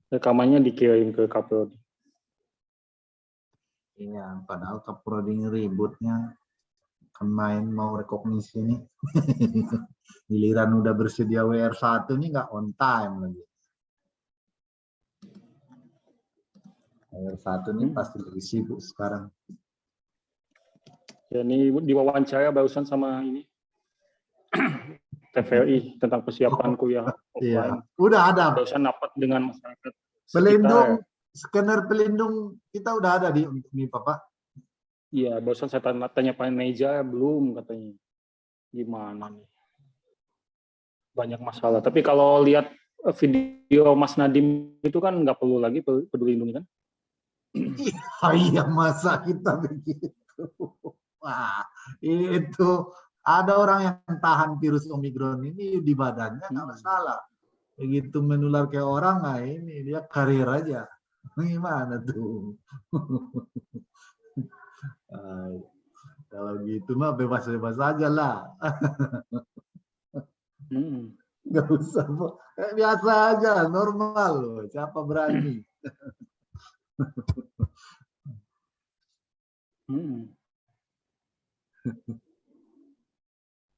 Rekamannya dikirim ke Kaprodi. Iya, padahal Kaprodi ributnya kan main mau rekognisi nih. Giliran udah bersedia WR1 nih nggak on time lagi. WR1 nih pasti lebih sibuk sekarang. Ya, ini diwawancara barusan sama ini TVRI tentang persiapan kuliah offline. Iya, udah ada. Barusan dapat dengan masyarakat Pelindung, sekitar. scanner pelindung kita udah ada di MIPA, Pak. Iya, barusan saya tanya Pak Meja, belum katanya. Gimana nih? Banyak masalah. Tapi kalau lihat video Mas Nadiem itu kan nggak perlu lagi peduli lindungi kan? Iya, masa kita begitu. Wah, itu ada orang yang tahan virus Omikron ini di badannya nggak masalah. Begitu menular ke orang, nah ini dia karir aja. Gimana tuh? Kalau gitu mah bebas-bebas aja lah. Nggak usah, biasa aja, normal loh. Siapa berani?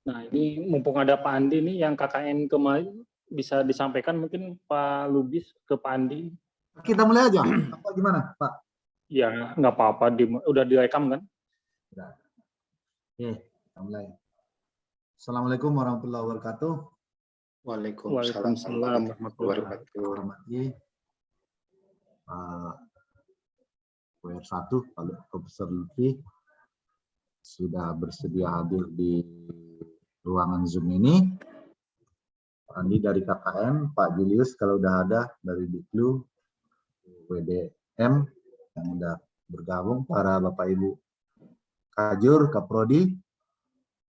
Nah, ini mumpung ada Pak Andi nih yang KKN kemarin bisa disampaikan mungkin Pak Lubis ke Pak Andi. Kita mulai aja. Apa gimana, Pak? Ya, nggak apa-apa. Udah direkam kan? Udah. Oke, kita mulai. Assalamualaikum warahmatullahi wabarakatuh. Waalaikumsalam warahmatullahi wabarakatuh. WR1 Pak Profesor Lutfi sudah bersedia hadir di ruangan Zoom ini. Pak Andi dari KKN, Pak Julius kalau udah ada dari Diklu, WDM yang udah bergabung, para Bapak Ibu Kajur, Kaprodi,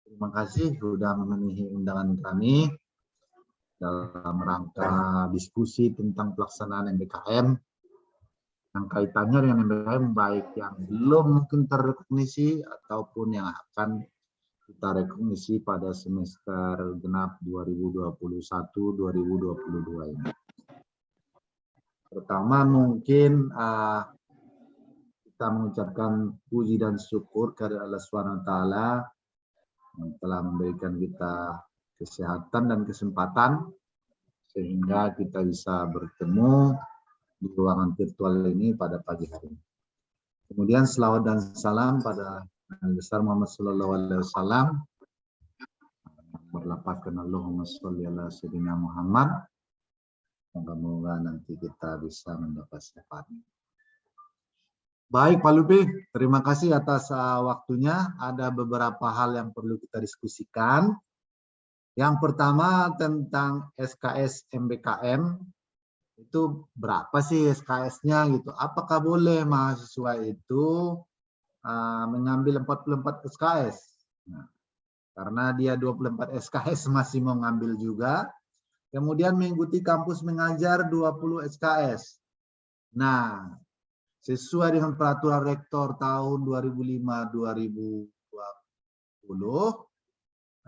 terima kasih sudah memenuhi undangan kami dalam rangka diskusi tentang pelaksanaan MBKM yang kaitannya dengan MBKM baik yang belum mungkin terrekognisi ataupun yang akan kita rekognisi pada semester genap 2021-2022 ini. Pertama mungkin kita mengucapkan puji dan syukur kepada Allah SWT yang telah memberikan kita kesehatan dan kesempatan sehingga kita bisa bertemu di ruangan virtual ini pada pagi hari ini. Kemudian selawat dan salam pada Nabi besar Muhammad SAW. Berlapaskan Allahumma sholli ala sayyidina Muhammad. Semoga nanti kita bisa mendapat syafaatnya. Baik Pak Lupi, terima kasih atas waktunya. Ada beberapa hal yang perlu kita diskusikan. Yang pertama tentang SKS MBKM. Itu berapa sih SKS-nya gitu? Apakah boleh mahasiswa itu mengambil 44 SKS? Nah, karena dia 24 SKS masih mau ngambil juga. Kemudian mengikuti kampus mengajar 20 SKS. Nah, sesuai dengan peraturan rektor tahun 2005-2020,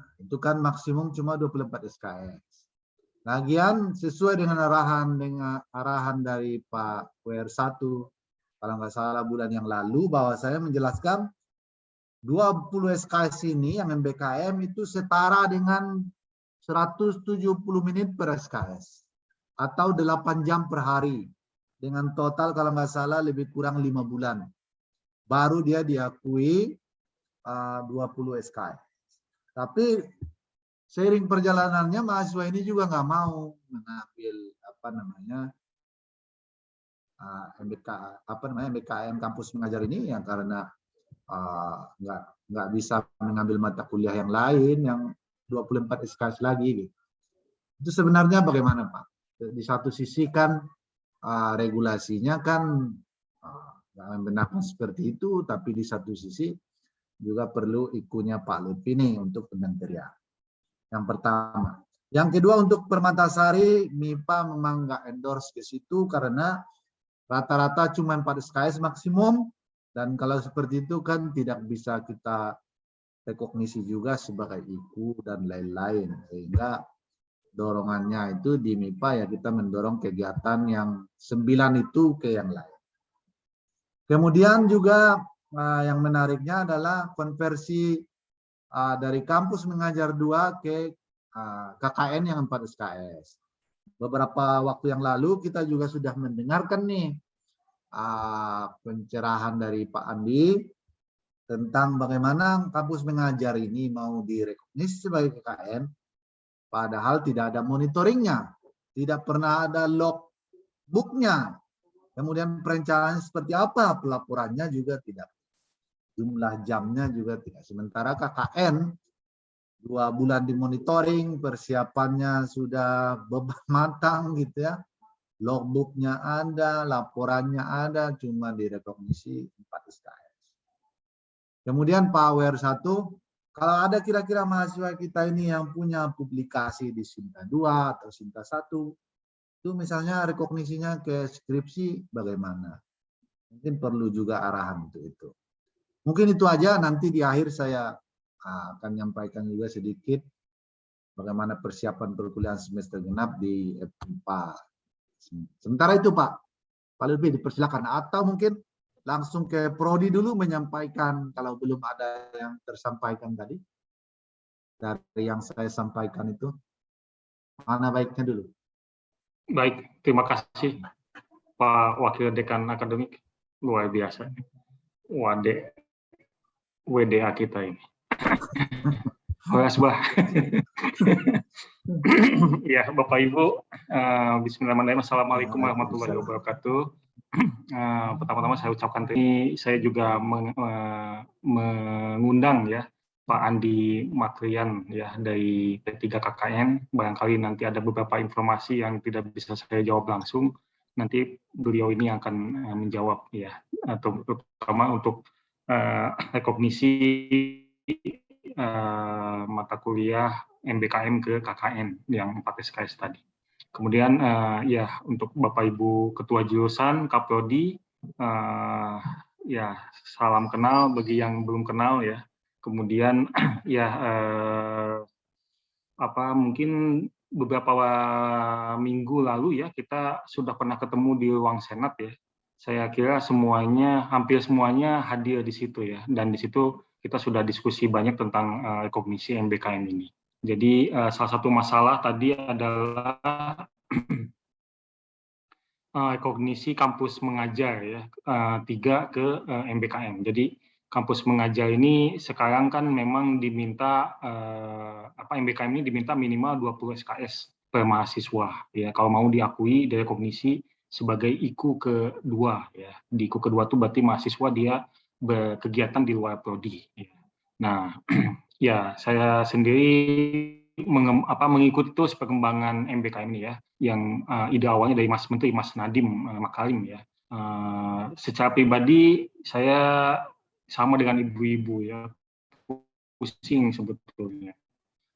nah, itu kan maksimum cuma 24 SKS. Lagian sesuai dengan arahan dari Pak WR1 kalau nggak salah bulan yang lalu bahwa saya menjelaskan 20 SKS ini yang MBKM itu setara dengan 170 menit per SKS atau 8 jam per hari dengan total kalau nggak salah lebih kurang 5 bulan baru dia diakui 20 SKS. Tapi seiring perjalanannya mahasiswa ini juga nggak mau mengambil MBKM kampus mengajar ini yang karena nggak bisa mengambil mata kuliah yang lain yang 24 SKS lagi gitu. Itu sebenarnya bagaimana Pak? Di satu sisi kan regulasinya kan membenarkan seperti itu, tapi di satu sisi juga perlu ikunya Pak Lutfi nih untuk kementerian. Yang pertama. Yang kedua untuk Permatasari, MIPA memang nggak endorse ke situ karena rata-rata cuma 4 SKS maksimum. Dan kalau seperti itu kan tidak bisa kita rekognisi juga sebagai IKU dan lain-lain. Sehingga dorongannya itu di MIPA ya kita mendorong kegiatan yang 9 itu ke yang lain. Kemudian juga yang menariknya adalah konversi dari kampus mengajar 2 ke KKN yang 4 SKS. Beberapa waktu yang lalu kita juga sudah mendengarkan nih pencerahan dari Pak Andi tentang bagaimana kampus mengajar ini mau direkognisasi sebagai KKN, padahal tidak ada monitoringnya, tidak pernah ada logbooknya. Kemudian perencanaannya seperti apa, pelaporannya juga tidak. Jumlah jamnya juga tidak. Sementara KKN 2 bulan dimonitoring, persiapannya sudah matang gitu ya. Logbooknya ada, laporannya ada, cuma direkognisi 4 SKS. Kemudian Power 1, kalau ada kira-kira mahasiswa kita ini yang punya publikasi di Sinta 2 atau Sinta 1, itu misalnya rekognisinya ke skripsi bagaimana? Mungkin perlu juga arahan untuk itu. Mungkin itu aja, nanti di akhir saya akan menyampaikan juga sedikit bagaimana persiapan perkuliahan semester genap di FIPA. Sementara itu Pak Lutfi dipersilakan, atau mungkin langsung ke Prodi dulu menyampaikan kalau belum ada yang tersampaikan tadi dari yang saya sampaikan itu. Mana baiknya dulu? Baik, terima kasih Pak Wakil Dekan Akademik, luar biasa. WDA kita ini. Bah. Ya, Bapak Ibu, bismillahirrahmanirrahim. Assalamualaikum warahmatullahi wabarakatuh. Pertama-tama saya ucapkan ini, saya juga mengundang ya Pak Andi Makrian ya dari P3 KKN. Barangkali nanti ada beberapa informasi yang tidak bisa saya jawab langsung. Nanti beliau ini akan menjawab ya, atau terutama untuk rekognisi mata kuliah MBKM ke KKN yang 4 SKS tadi. Kemudian ya untuk Bapak Ibu Ketua Jurusan Kaprodi, ya salam kenal bagi yang belum kenal ya. Kemudian ya mungkin beberapa minggu lalu ya kita sudah pernah ketemu di ruang Senat ya. Saya kira hampir semuanya hadir di situ ya, dan di situ kita sudah diskusi banyak tentang rekognisi MBKM ini. Jadi salah satu masalah tadi adalah rekognisi kampus mengajar ya, 3 ke MBKM. Jadi kampus mengajar ini sekarang kan memang diminta MBKM ini diminta minimal 20 SKS per mahasiswa ya, kalau mau diakui direkognisi sebagai IKU kedua ya. Di IKU kedua itu berarti mahasiswa dia berkegiatan di luar prodi ya. Nah, ya saya sendiri mengikuti terus perkembangan MBKM ini ya, yang ide awalnya dari Mas Menteri Mas Nadiem Makarim ya. Secara pribadi saya sama dengan ibu-ibu ya, pusing sebetulnya,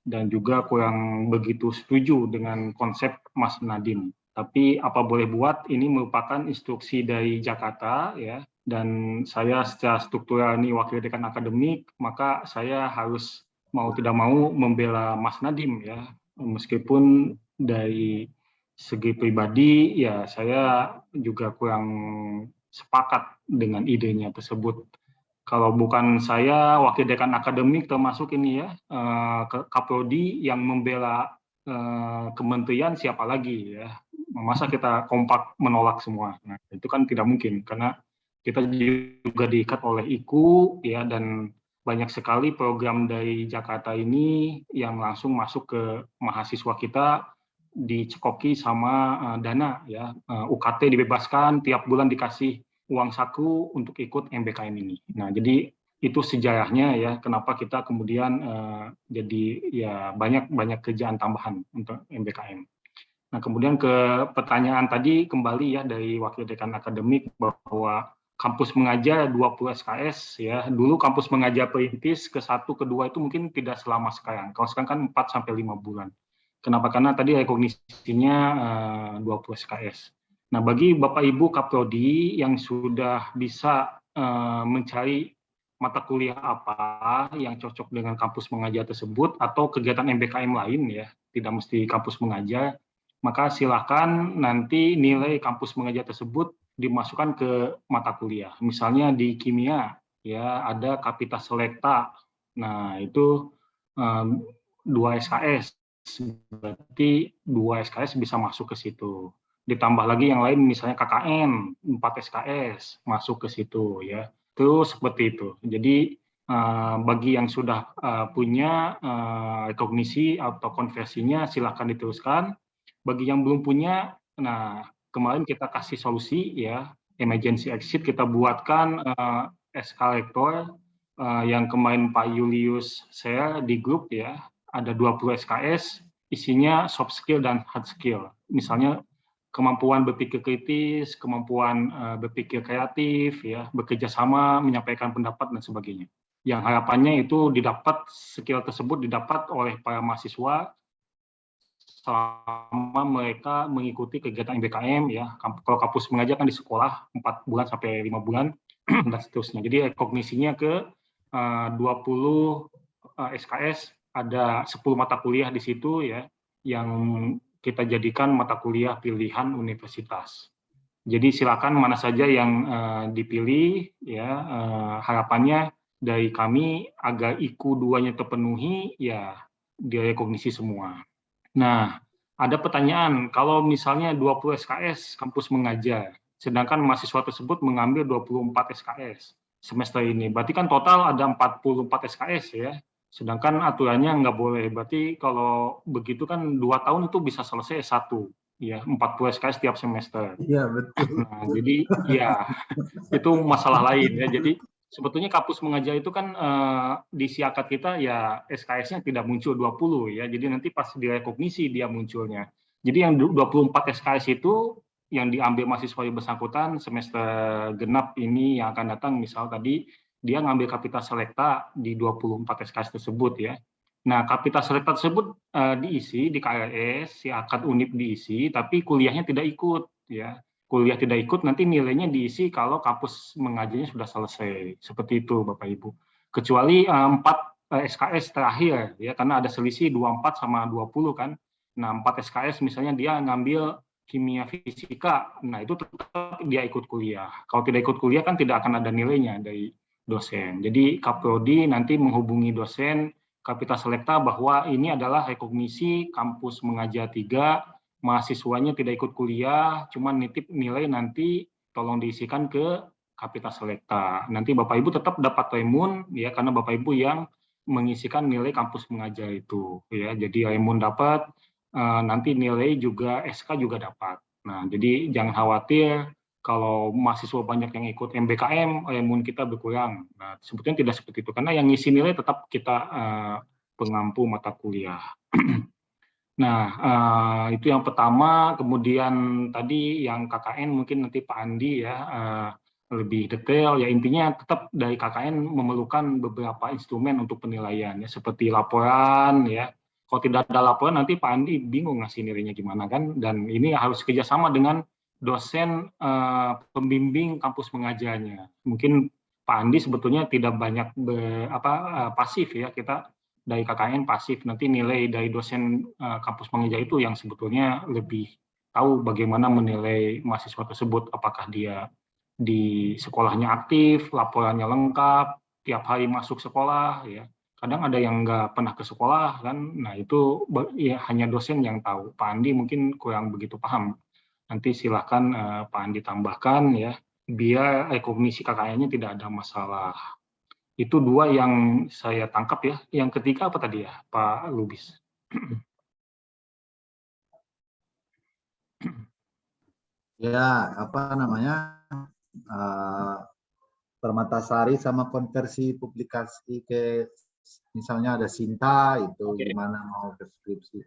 dan juga kurang begitu setuju dengan konsep Mas Nadiem. Tapi apa boleh buat, ini merupakan instruksi dari Jakarta ya, dan saya secara struktural ini wakil dekan akademik, maka saya harus mau tidak mau membela Mas Nadiem ya, meskipun dari segi pribadi ya saya juga kurang sepakat dengan idenya tersebut. Kalau bukan saya, wakil dekan akademik termasuk ini ya, Kaprodi yang membela kementerian, siapa lagi ya? Masa kita kompak menolak semua? Nah, itu kan tidak mungkin, karena kita juga diikat oleh IKU ya, dan banyak sekali program dari Jakarta ini yang langsung masuk ke mahasiswa kita dicekoki sama dana ya, UKT dibebaskan, tiap bulan dikasih uang saku untuk ikut MBKM ini. Nah, jadi itu sejarahnya ya, kenapa kita kemudian jadi ya banyak kerjaan tambahan untuk MBKM. Nah, kemudian ke pertanyaan tadi kembali ya dari wakil dekan akademik bahwa kampus mengajar 20 SKS ya. Dulu kampus mengajar perintis ke 1 ke 2 itu mungkin tidak selama sekarang. Kalau sekarang kan 4 sampai 5 bulan. Kenapa? Karena tadi rekognisinya 20 SKS. Nah, bagi Bapak Ibu Kaprodi yang sudah bisa mencari mata kuliah apa yang cocok dengan kampus mengajar tersebut atau kegiatan MBKM lain ya, tidak mesti kampus mengajar, maka silakan nanti nilai kampus mengajar tersebut dimasukkan ke mata kuliah. Misalnya di kimia, ya ada Kapita Selekta. Nah, itu 2 SKS, berarti 2 SKS bisa masuk ke situ. Ditambah lagi yang lain, misalnya KKN, 4 SKS masuk ke situ, ya. Terus seperti itu. Jadi bagi yang sudah punya rekognisi atau konversinya silahkan diteruskan. Bagi yang belum punya, nah kemarin kita kasih solusi ya, emergency exit kita buatkan SK lektor yang kemarin Pak Julius share di grup ya, ada 20 SKS, isinya soft skill dan hard skill. Misalnya kemampuan berpikir kritis, kemampuan berpikir kreatif, ya, bekerja sama, menyampaikan pendapat dan sebagainya. Yang harapannya itu didapat, skill tersebut didapat oleh para mahasiswa selama mereka mengikuti kegiatan MBKM, ya. Kalau kampus mengajar kan di sekolah 4 bulan sampai 5 bulan dan seterusnya. Jadi rekognisinya ke 20 SKS, ada 10 mata kuliah di situ ya, yang kita jadikan mata kuliah pilihan universitas. Jadi silakan mana saja yang dipilih ya, harapannya dari kami agar IQ 2-nya terpenuhi ya direkognisi semua. Nah, ada pertanyaan, kalau misalnya 20 SKS kampus mengajar, sedangkan mahasiswa tersebut mengambil 24 SKS semester ini, berarti kan total ada 44 SKS ya, sedangkan aturannya nggak boleh, berarti kalau begitu kan 2 tahun itu bisa selesai S1, ya 40 SKS tiap semester. Iya, betul. Nah, jadi ya itu masalah lain ya, jadi sebetulnya kampus mengajar itu kan di siakat kita ya SKS-nya tidak muncul 20 ya. Jadi nanti pas direkognisi dia munculnya. Jadi yang 24 SKS itu yang diambil mahasiswa yang bersangkutan semester genap ini yang akan datang, misal tadi dia ngambil Kapita Selekta di 24 SKS tersebut ya. Nah, Kapita Selekta tersebut diisi di KRS, siakat Unip diisi, tapi kuliahnya tidak ikut ya. Kuliah tidak ikut, nanti nilainya diisi kalau kampus mengajarnya sudah selesai. Seperti itu, Bapak Ibu. Kecuali 4 SKS terakhir, ya, karena ada selisih 24 sama 20 kan. Nah, 4 SKS misalnya dia ngambil kimia fisika, nah itu tetap dia ikut kuliah. Kalau tidak ikut kuliah kan tidak akan ada nilainya dari dosen. Jadi Kaprodi nanti menghubungi dosen Kapita Selekta bahwa ini adalah rekognisi kampus mengajar 3, mahasiswanya tidak ikut kuliah, cuma nitip nilai nanti tolong diisikan ke Kapita Selekta. Nanti Bapak Ibu tetap dapat remun ya, karena Bapak Ibu yang mengisikan nilai kampus mengajar itu ya. Jadi remun dapat, nanti nilai juga SK juga dapat. Nah, jadi jangan khawatir kalau mahasiswa banyak yang ikut MBKM, remun kita berkurang. Nah, sebetulnya tidak seperti itu, karena yang ngisi nilai tetap kita pengampu mata kuliah. Nah, itu yang pertama. Kemudian tadi yang KKN mungkin nanti Pak Andi ya lebih detail. Ya intinya tetap dari KKN memerlukan beberapa instrumen untuk penilaian ya, seperti laporan ya. Kalau tidak ada laporan nanti Pak Andi bingung ngasih nilainya gimana kan. Dan ini harus kerjasama dengan dosen pembimbing kampus mengajarnya. Mungkin Pak Andi sebetulnya tidak banyak pasif ya, kita dari KKN pasif, nanti nilai dari dosen kampus mengajar itu yang sebetulnya lebih tahu bagaimana menilai mahasiswa tersebut, apakah dia di sekolahnya aktif, laporannya lengkap, tiap hari masuk sekolah, ya. Kadang ada yang nggak pernah ke sekolah kan, nah itu ya hanya dosen yang tahu. Pak Andi mungkin kurang begitu paham. Nanti silahkan Pak Andi tambahkan ya, biar rekognisi KKN-nya tidak ada masalah. Itu 2 yang saya tangkap ya. Yang ketiga apa tadi ya, Pak Lubis? Ya, apa namanya? Permatasari sama konversi publikasi ke misalnya ada Sinta itu gimana mau ke skripsi.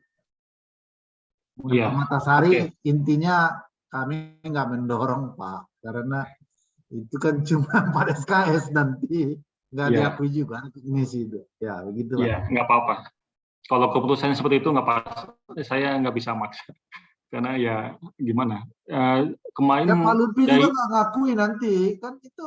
Permatasari intinya kami nggak mendorong Pak, karena itu kan cuma 4 SKS nanti nggak diakui juga ini sih itu. Ya begitu Pak. Iya, nggak apa-apa. Kalau keputusannya seperti itu nggak apa-apa. Saya nggak bisa maksa. Karena ya gimana? Kemarin ya, Pak Lutfi dari... juga nggak ngakui nanti kan itu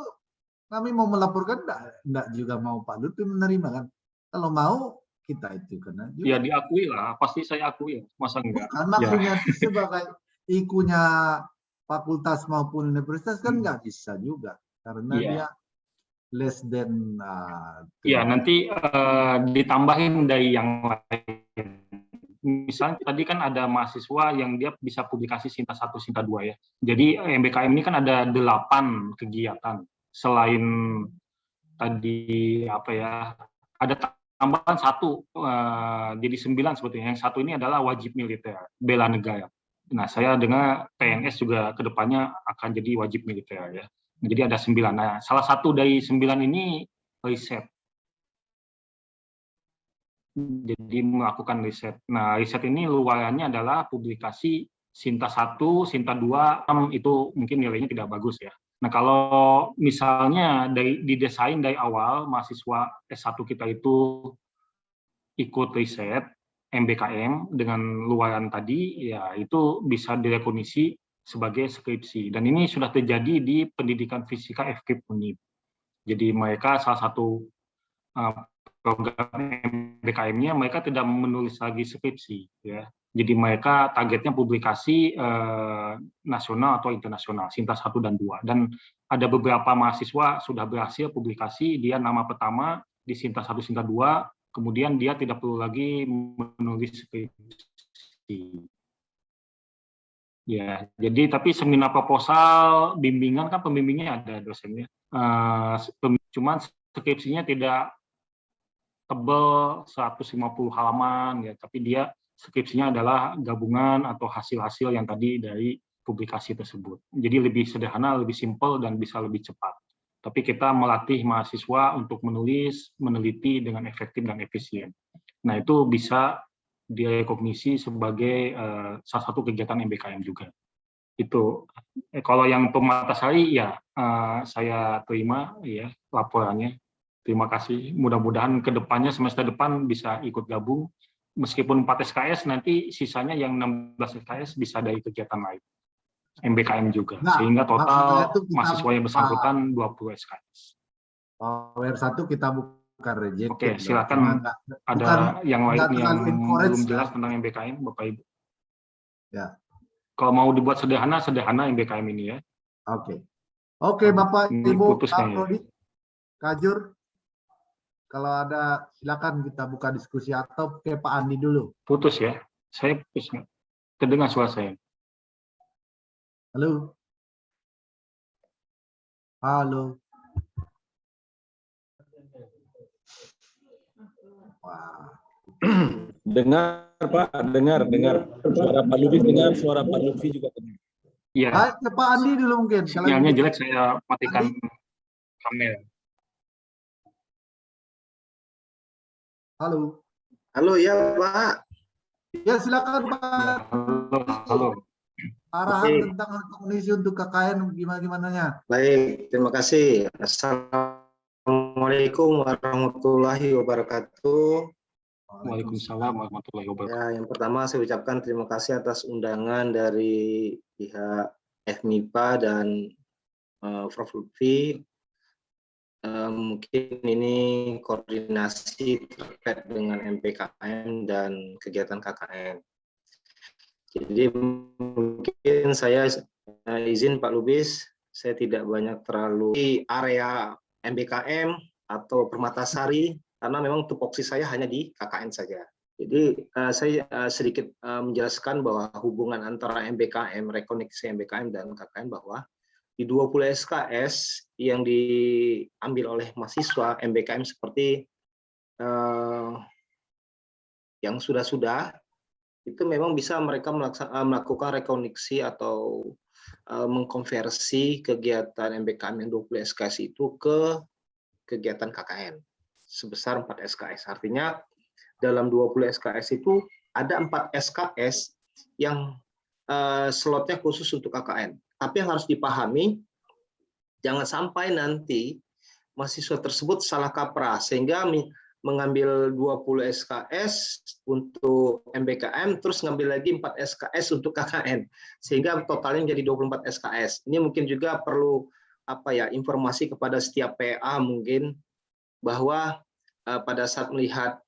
kami mau melaporkan enggak juga mau Pak Lutfi menerima kan. Kalau mau kita itu karena Ya juga diakui lah, pasti saya akui. Masa enggak? bukan Ya, maksudnya sebagai ikunya fakultas maupun universitas kan nggak bisa juga karena iya. dia less than Ya, 3. nanti ditambahin dari yang lain. Misalnya tadi kan ada mahasiswa yang dia bisa publikasi Sinta 1, Sinta 2 ya. Jadi MBKM ini kan ada 8 kegiatan. Selain tadi apa ya, ada tambahan 1, jadi 9 sebetulnya. Yang 1 ini adalah wajib militer, bela negara. Nah, saya dengar PNS juga kedepannya akan jadi wajib militer ya. Jadi ada 9. Nah, salah satu dari 9 ini riset. Jadi melakukan riset. Nah, riset ini luarannya adalah publikasi Sinta 1, Sinta 2, itu mungkin nilainya tidak bagus ya. Nah, kalau misalnya didesain dari awal, mahasiswa S1 kita itu ikut riset, MBKM, dengan luaran tadi, ya itu bisa direkognisi sebagai skripsi. Dan ini sudah terjadi di pendidikan fisika FKIP UNIP. Jadi mereka salah satu program MBKM-nya mereka tidak menulis lagi skripsi ya. Jadi mereka targetnya publikasi nasional atau internasional, Sinta 1 dan 2. Dan ada beberapa mahasiswa sudah berhasil publikasi, dia nama pertama di Sinta 1, Sinta 2, kemudian dia tidak perlu lagi menulis skripsi. Ya, jadi tapi seminar proposal, bimbingan kan pembimbingnya ada dosennya. Cuman skripsinya tidak tebal 150 halaman ya, tapi dia skripsinya adalah gabungan atau hasil-hasil yang tadi dari publikasi tersebut. Jadi lebih sederhana, lebih simpel dan bisa lebih cepat. Tapi kita melatih mahasiswa untuk menulis, meneliti dengan efektif dan efisien. Nah, itu bisa direkognisi sebagai salah satu kegiatan MBKM juga. Itu kalau yang pemata sari ya saya terima ya laporannya. Terima kasih. Mudah-mudahan ke depannya semester depan bisa ikut gabung. Meskipun 4 SKS, nanti sisanya yang 16 SKS bisa dari kegiatan lain. MBKM juga. Nah, Sehingga maksudnya total itu kita mahasiswa yang bersangkutan 20 SKS. Power 1 kita bukan Oke, rejected. silakan. Ada yang lain yang belum jelas tentang MBKM, Bapak Ibu? Ya. Kalau mau dibuat sederhana, sederhana MBKM ini ya. Oke. Oke, Bapak, Ini Ibu, putus Kak kayaknya. Prodi, Kak Jur. Kalau ada, silakan kita buka diskusi atau ke Pak Andi dulu. Putus ya. Saya putus. Terdengar suara saya. Halo. Halo. Wah. Dengar Pak, dengar. Suara Pak Lutfi dengar, suara Pak Lutfi juga dengar. Iya. Ke Pak Andi dulu mungkin. Sinyalnya jelek, saya matikan kamera. Halo. Halo ya Pak. Ya silakan Pak. Halo. Arahan tentang kondisi untuk KKN gimana-gimananya. Baik, terima kasih. Assalamualaikum warahmatullahi wabarakatuh. Waalaikumsalam warahmatullahi wabarakatuh. Ya, yang pertama saya ucapkan terima kasih atas undangan dari pihak FMIPA dan Prof. Lutfi. Mungkin ini koordinasi terkait dengan MPKM dan kegiatan KKN. Jadi mungkin saya izin Pak Lubis, saya tidak banyak terlalu di area MBKM atau Permatasari karena memang tupoksi saya hanya di KKN saja. Jadi saya sedikit menjelaskan bahwa hubungan antara MBKM, rekoneksi MBKM dan KKN bahwa di 20 SKS yang diambil oleh mahasiswa MBKM seperti yang sudah-sudah, itu memang bisa mereka melakukan rekoneksi atau mengkonversi kegiatan MBKM yang 20 SKS itu ke kegiatan KKN sebesar 4 SKS. Artinya dalam 20 SKS itu ada 4 SKS yang slotnya khusus untuk KKN. Tapi yang harus dipahami, jangan sampai nanti mahasiswa tersebut salah kaprah, sehingga mengambil 20 SKS untuk MBKM, terus ngambil lagi 4 SKS untuk KKN, sehingga totalnya menjadi 24 SKS. Ini mungkin juga perlu informasi kepada setiap PA mungkin, bahwa pada saat melihat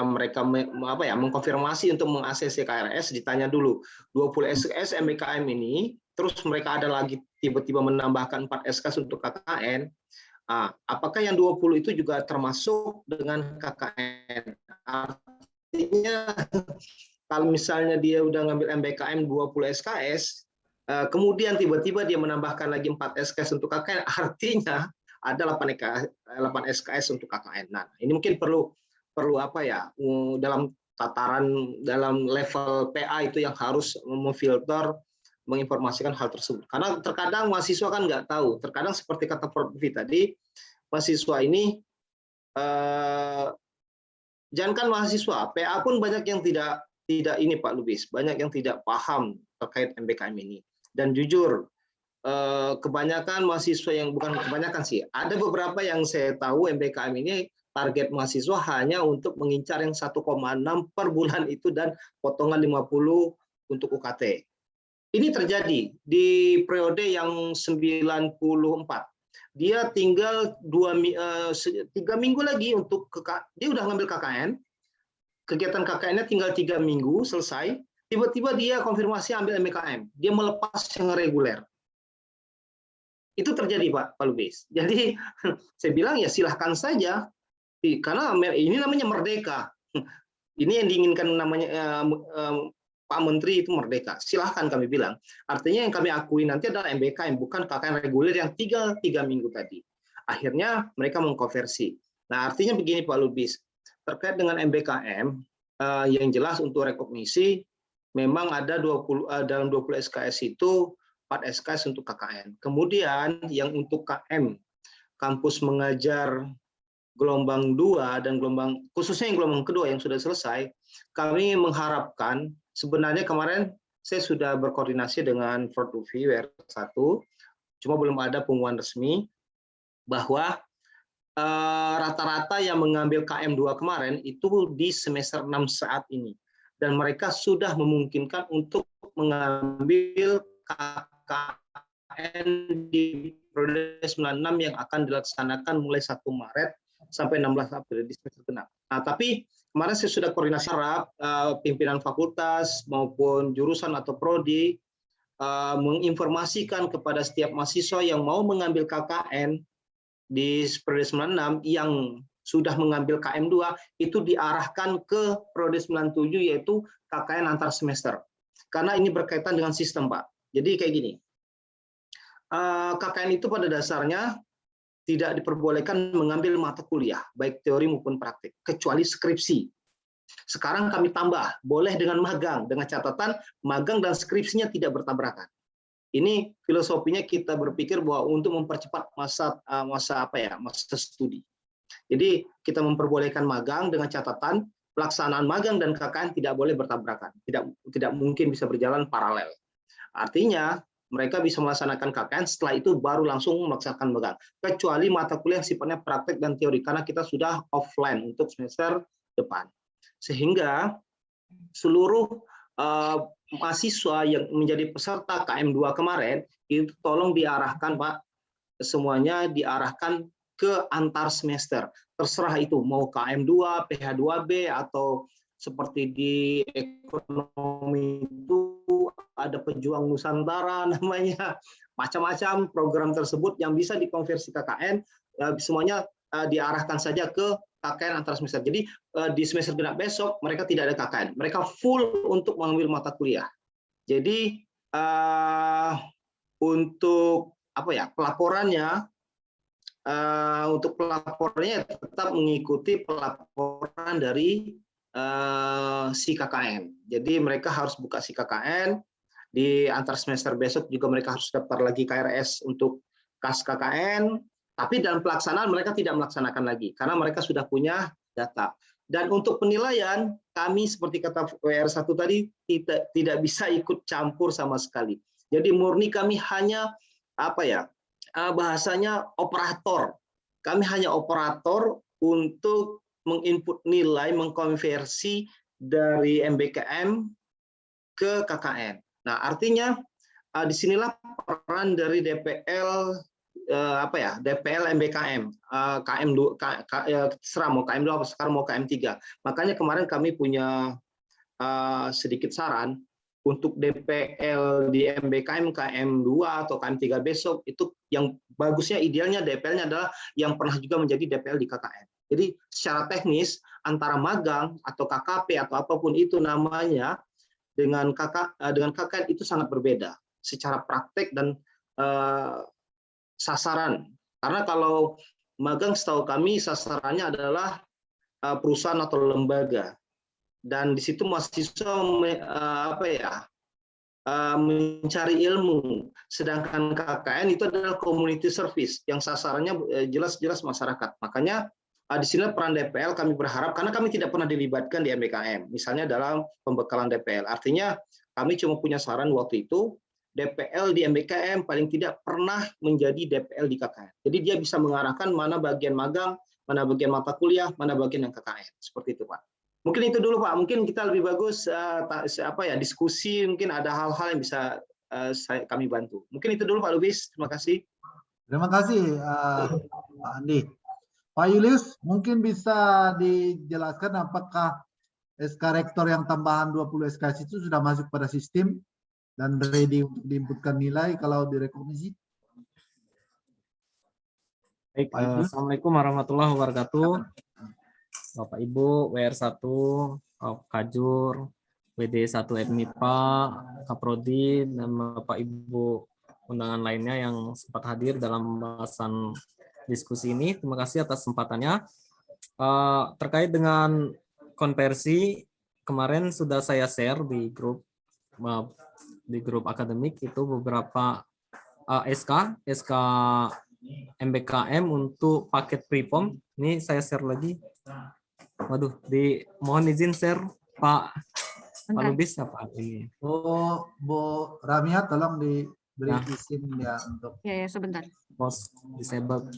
mereka mengkonfirmasi untuk meng-ACC KRS, ditanya dulu 20 SKS MBKM ini, terus mereka ada lagi tiba-tiba menambahkan 4 SKS untuk KKN. Apakah yang 20 itu juga termasuk dengan KKN? Artinya kalau misalnya dia udah ngambil MBKM 20 SKS, kemudian tiba-tiba dia menambahkan lagi 4 SKS untuk KKN, artinya ada 8 SKS untuk KKN. Nah, ini mungkin perlu dalam tataran, dalam level PA itu yang harus memfilter, menginformasikan hal tersebut. Karena terkadang mahasiswa kan nggak tahu. Terkadang seperti kata Prof. Vivi tadi, mahasiswa ini jangankan mahasiswa, PA pun banyak yang tidak ini Pak Lubis, banyak yang tidak paham terkait MBKM ini. Dan jujur, kebanyakan mahasiswa yang, bukan kebanyakan sih, ada beberapa yang saya tahu MBKM ini target mahasiswa hanya untuk mengincar yang 1,6 per bulan itu dan potongan 50 untuk UKT. Ini terjadi di periode yang 94. Dia tinggal 3 minggu lagi untuk dia udah ngambil KKN, kegiatan KKN-nya tinggal 3 minggu selesai, tiba-tiba dia konfirmasi ambil MBKM, dia melepas yang reguler. Itu terjadi Pak Lubis. Jadi saya bilang ya silahkan saja, karena ini namanya merdeka. Ini yang diinginkan namanya Pak Menteri itu merdeka. Silahkan kami bilang. Artinya yang kami akui nanti adalah MBKM, bukan KKN reguler yang 3 minggu tadi. Akhirnya mereka mengkonversi. Nah artinya begini Pak Lubis, terkait dengan MBKM, yang jelas untuk rekognisi, memang ada dalam 20 SKS itu 4 SKS untuk KKN. Kemudian yang untuk KM, kampus mengajar gelombang 2 dan khususnya yang gelombang kedua yang sudah selesai, kami mengharapkan, sebenarnya kemarin saya sudah berkoordinasi dengan Prof. WR1, cuma belum ada pengumuman resmi, bahwa rata-rata yang mengambil KM2 kemarin itu di semester 6 saat ini. Dan mereka sudah memungkinkan untuk mengambil KKN di periode 96 yang akan dilaksanakan mulai 1 Maret sampai 16 April di semester genap. Nah, tapi kemarin saya sudah koordinasi pimpinan fakultas maupun jurusan atau prodi menginformasikan kepada setiap mahasiswa yang mau mengambil KKN di periode 96 yang sudah mengambil KM2 itu diarahkan ke periode 97 yaitu KKN antar semester. Karena ini berkaitan dengan sistem, Pak. Jadi kayak gini. KKN itu pada dasarnya tidak diperbolehkan mengambil mata kuliah, baik teori maupun praktik, kecuali skripsi. Sekarang kami tambah, boleh dengan magang, dengan catatan magang dan skripsinya tidak bertabrakan. Ini filosofinya kita berpikir bahwa untuk mempercepat masa studi. Jadi kita memperbolehkan magang dengan catatan pelaksanaan magang dan KKN tidak boleh bertabrakan, tidak mungkin bisa berjalan paralel. Artinya mereka bisa melaksanakan KKN, setelah itu baru langsung melaksanakan magang. Kecuali mata kuliah yang sifatnya praktek dan teori, karena kita sudah offline untuk semester depan. Sehingga seluruh mahasiswa yang menjadi peserta KM2 kemarin, itu tolong diarahkan Pak, semuanya diarahkan ke antar semester. Terserah itu, mau KM2, PH2B, atau seperti di ekonomi itu ada pejuang Nusantara namanya, macam-macam program tersebut yang bisa dikonversi KKN, semuanya diarahkan saja ke KKN antar semester. Jadi di semester genap besok mereka tidak ada KKN, mereka full untuk mengambil mata kuliah. Jadi untuk pelaporannya, tetap mengikuti pelaporan dari si KKN. Jadi mereka harus buka si KKN, di antar semester besok juga mereka harus daftar lagi KRS untuk kas KKN, tapi dalam pelaksanaan mereka tidak melaksanakan lagi karena mereka sudah punya data. Dan untuk penilaian, kami seperti kata WR1 tadi tidak bisa ikut campur sama sekali. Jadi murni kami hanya bahasanya operator. Kami hanya operator untuk menginput nilai, mengkonversi dari MBKM ke KKN. Nah, artinya disinilah peran dari DPL apa ya, DPL MBKM, KM2, terserah mau KM2 apa sekarang mau KM3. Makanya kemarin kami punya sedikit saran untuk DPL di MBKM KM2 atau KM3 besok, itu yang bagusnya idealnya DPL-nya adalah yang pernah juga menjadi DPL di KKN. Jadi secara teknis antara magang atau KKP atau apapun itu namanya dengan KKN itu sangat berbeda secara praktek dan sasaran. Karena kalau magang setahu kami sasarannya adalah perusahaan atau lembaga, dan di situ mahasiswa mencari ilmu, sedangkan KKN itu adalah community service yang sasarannya jelas-jelas masyarakat. Makanya di sini peran DPL kami berharap, karena kami tidak pernah dilibatkan di MBKM, misalnya dalam pembekalan DPL. Artinya kami cuma punya saran waktu itu, DPL di MBKM paling tidak pernah menjadi DPL di KKN. Jadi dia bisa mengarahkan mana bagian magang, mana bagian mata kuliah, mana bagian yang KKN. Seperti itu, Pak. Mungkin itu dulu, Pak. Mungkin kita lebih bagus diskusi, mungkin ada hal-hal yang bisa kami bantu. Mungkin itu dulu, Pak Lubis. Terima kasih. Terima kasih, Pak Andi. Pak Julius, mungkin bisa dijelaskan apakah SK Rektor yang tambahan 20 SKS itu sudah masuk pada sistem dan ready untuk diinputkan nilai kalau direkognisi? Baik, Assalamualaikum warahmatullahi wabarakatuh. Bapak Ibu, WR1, Kajur, WD1 FMIPA, Kaprodi, dan Bapak Ibu undangan lainnya yang sempat hadir dalam pembahasan diskusi ini. Terima kasih atas kesempatannya. Terkait dengan konversi, kemarin sudah saya share di grup akademik itu beberapa SK MBKM untuk paket preform. Ini saya share lagi. Waduh, mohon izin share Pak Lubis apa ini? Oh, Bu Ramia, tolong diberi izin ya untuk. Ya, sebentar. Post disable.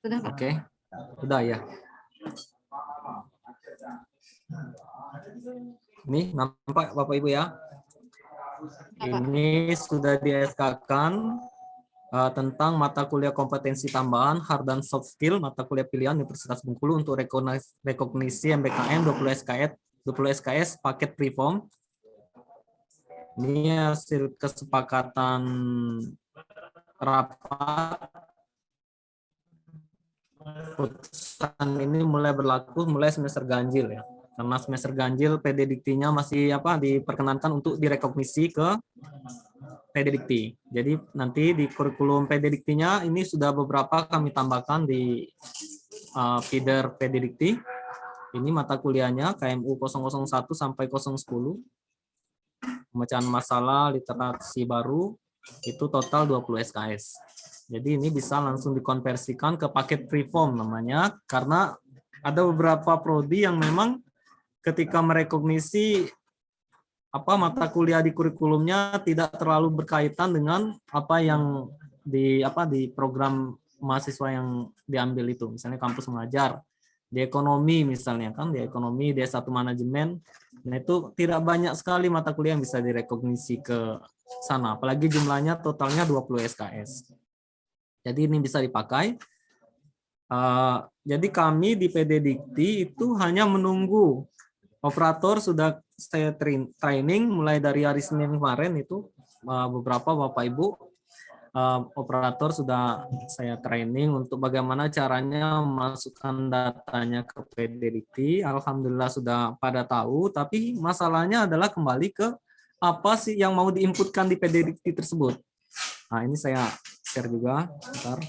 Sudah, Pak? Oke, sudah ya. Ini nampak Bapak Ibu ya. Ini sudah di-SK-kan tentang mata kuliah kompetensi tambahan hard dan soft skill mata kuliah pilihan Universitas Bengkulu untuk rekognisi MBKM 20 SKS paket preform. Ini hasil kesepakatan rapat. Putusan ini mulai berlaku mulai semester ganjil ya. Karena semester ganjil PD Diktinya masih diperkenankan untuk direkognisi ke PD Dikti. Jadi nanti di kurikulum PD Diktinya ini sudah beberapa kami tambahkan di feeder PD Dikti. Ini mata kuliahnya KMU 001 sampai 010. Pemecahan masalah literasi baru itu total 20 SKS. Jadi ini bisa langsung dikonversikan ke paket preform namanya, karena ada beberapa prodi yang memang ketika merekognisi mata kuliah di kurikulumnya tidak terlalu berkaitan dengan apa yang di program mahasiswa yang diambil itu. Misalnya kampus mengajar di ekonomi misalnya di ekonomi D1 manajemen. Nah, itu tidak banyak sekali mata kuliah yang bisa direkognisi ke sana, apalagi jumlahnya totalnya 20 SKS. Jadi ini bisa dipakai. Jadi kami di PD Dikti itu hanya menunggu operator sudah saya training mulai dari hari Senin kemarin itu beberapa Bapak Ibu operator sudah saya training untuk bagaimana caranya memasukkan datanya ke PD Dikti. Alhamdulillah sudah pada tahu, tapi masalahnya adalah kembali ke apa sih yang mau diinputkan di PD Dikti tersebut. Nah, ini saya share juga. Bentar.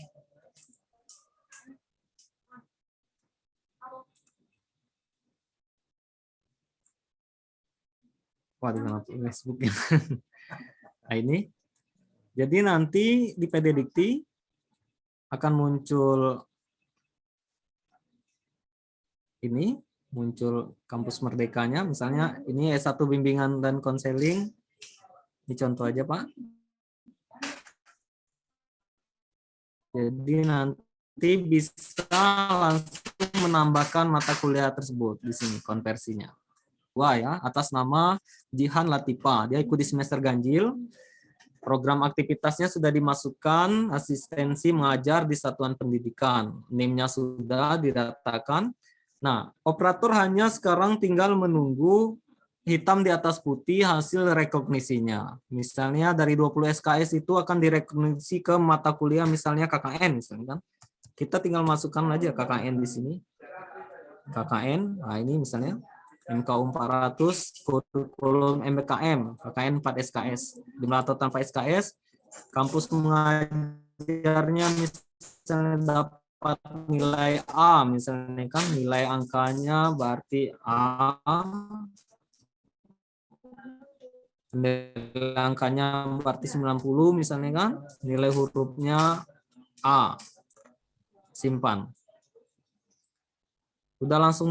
Waduh, Facebooknya. Nah, ini. Jadi nanti di PD Dikti akan muncul ini, muncul kampus merdekanya. Misalnya ini S1 bimbingan dan konseling. Ini contoh aja, Pak. Jadi nanti bisa langsung menambahkan mata kuliah tersebut di sini konversinya. ya, atas nama Jihan Latifa. Dia ikut di semester ganjil. Program aktivitasnya sudah dimasukkan, asistensi mengajar di satuan pendidikan. NIM-nya sudah didatakan. Nah, operator hanya sekarang tinggal menunggu hitam di atas putih hasil rekognisinya. Misalnya dari 20 SKS itu akan direkognisi ke mata kuliah misalnya KKN misalnya kan. Kita tinggal masukkan aja KKN di sini. KKN, nah ini misalnya MKU 400 kurikulum MBKM, KKN 4 SKS. Jumlah total 4 SKS, kampus mengajarnya misalnya dapat nilai A, misalnya kan nilai angkanya berarti A, nilai angkanya berarti 90 misalnya kan, nilai hurufnya A, simpan. Udah langsung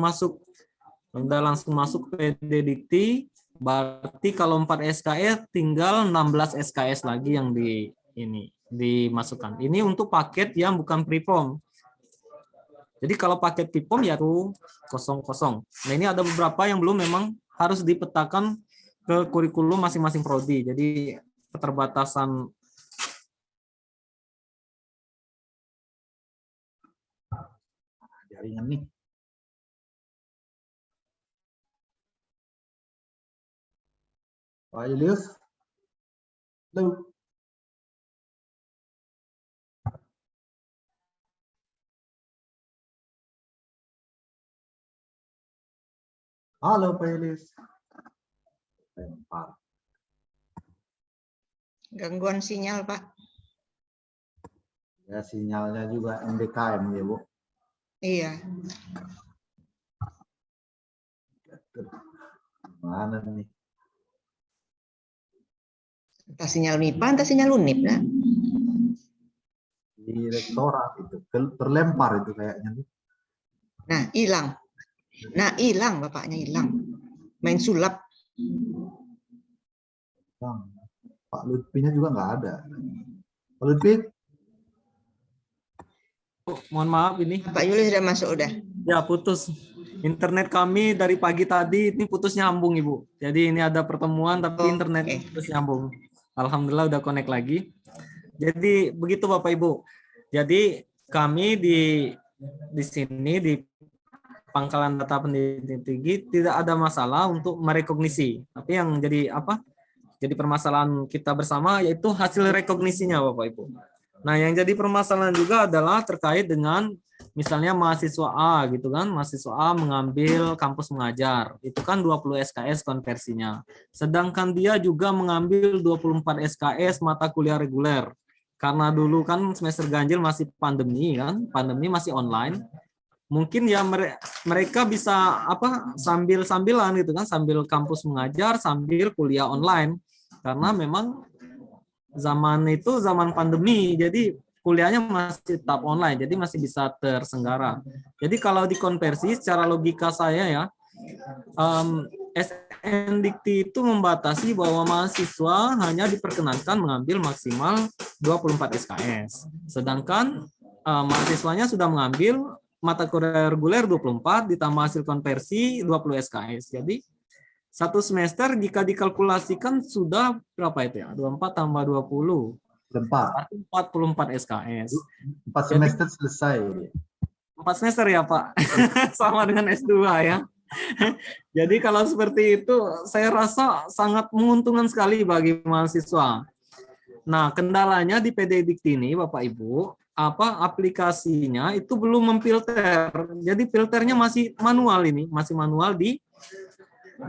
masuk PD Dikti, berarti kalau 4 SKS tinggal 16 SKS lagi yang dimasukkan. Ini untuk paket yang bukan preform. Jadi kalau paket preform ya tuh kosong. Nah, ini ada beberapa yang belum memang harus dipetakan ke kurikulum masing-masing prodi. Jadi keterbatasan Jaringan nih. Pak Julius. Halo. Halo Pak Julius. Gangguan sinyal, Pak. Ya sinyalnya juga MBKM ya Bu. Iya. Mana nih? Entah sinyal MIPA, entah sinyal UNIP. Nah. Di rektorat itu terlempar itu kayaknya. Nah, hilang. Nah, hilang, bapaknya hilang. Main sulap. Bang, Pak Lutfinya juga nggak ada. Pak Lutfi? mohon maaf ini. Pak Yulis sudah masuk udah. Ya, putus. Internet kami dari pagi tadi ini putus nyambung, Ibu. Jadi ini ada pertemuan tapi internet putus nyambung. Alhamdulillah udah connect lagi. Jadi begitu Bapak Ibu. Jadi kami di sini di Pangkalan Data Pendidikan Tinggi tidak ada masalah untuk merekognisi. Tapi yang jadi apa? Jadi permasalahan kita bersama yaitu hasil rekognisinya Bapak Ibu. Nah, yang jadi permasalahan juga adalah terkait dengan misalnya mahasiswa A gitu kan, mahasiswa A mengambil kampus mengajar, itu kan 20 SKS konversinya. Sedangkan dia juga mengambil 24 SKS mata kuliah reguler. Karena dulu kan semester ganjil masih pandemi kan, pandemi masih online. Mungkin ya mereka bisa apa sambil-sambilan gitu kan, sambil kampus mengajar, sambil kuliah online. Karena memang zaman itu zaman pandemi, jadi kuliahnya masih tetap online, jadi masih bisa tersenggara. Jadi kalau dikonversi secara logika saya ya, SNDikti itu membatasi bahwa mahasiswa hanya diperkenankan mengambil maksimal 24 SKS. Sedangkan mahasiswanya sudah mengambil mata kuliah reguler 24 ditambah hasil konversi 20 SKS. Jadi satu semester jika dikalkulasikan sudah berapa itu ya? 24 tambah 20. 44 SKS. 4 semester selesai. 4 semester ya Pak. Sama dengan S2 ya. Jadi kalau seperti itu saya rasa sangat menguntungkan sekali bagi mahasiswa. Nah, kendalanya di PD Dikti ini Bapak Ibu, aplikasinya itu belum memfilter. Jadi filternya masih manual ini, masih manual di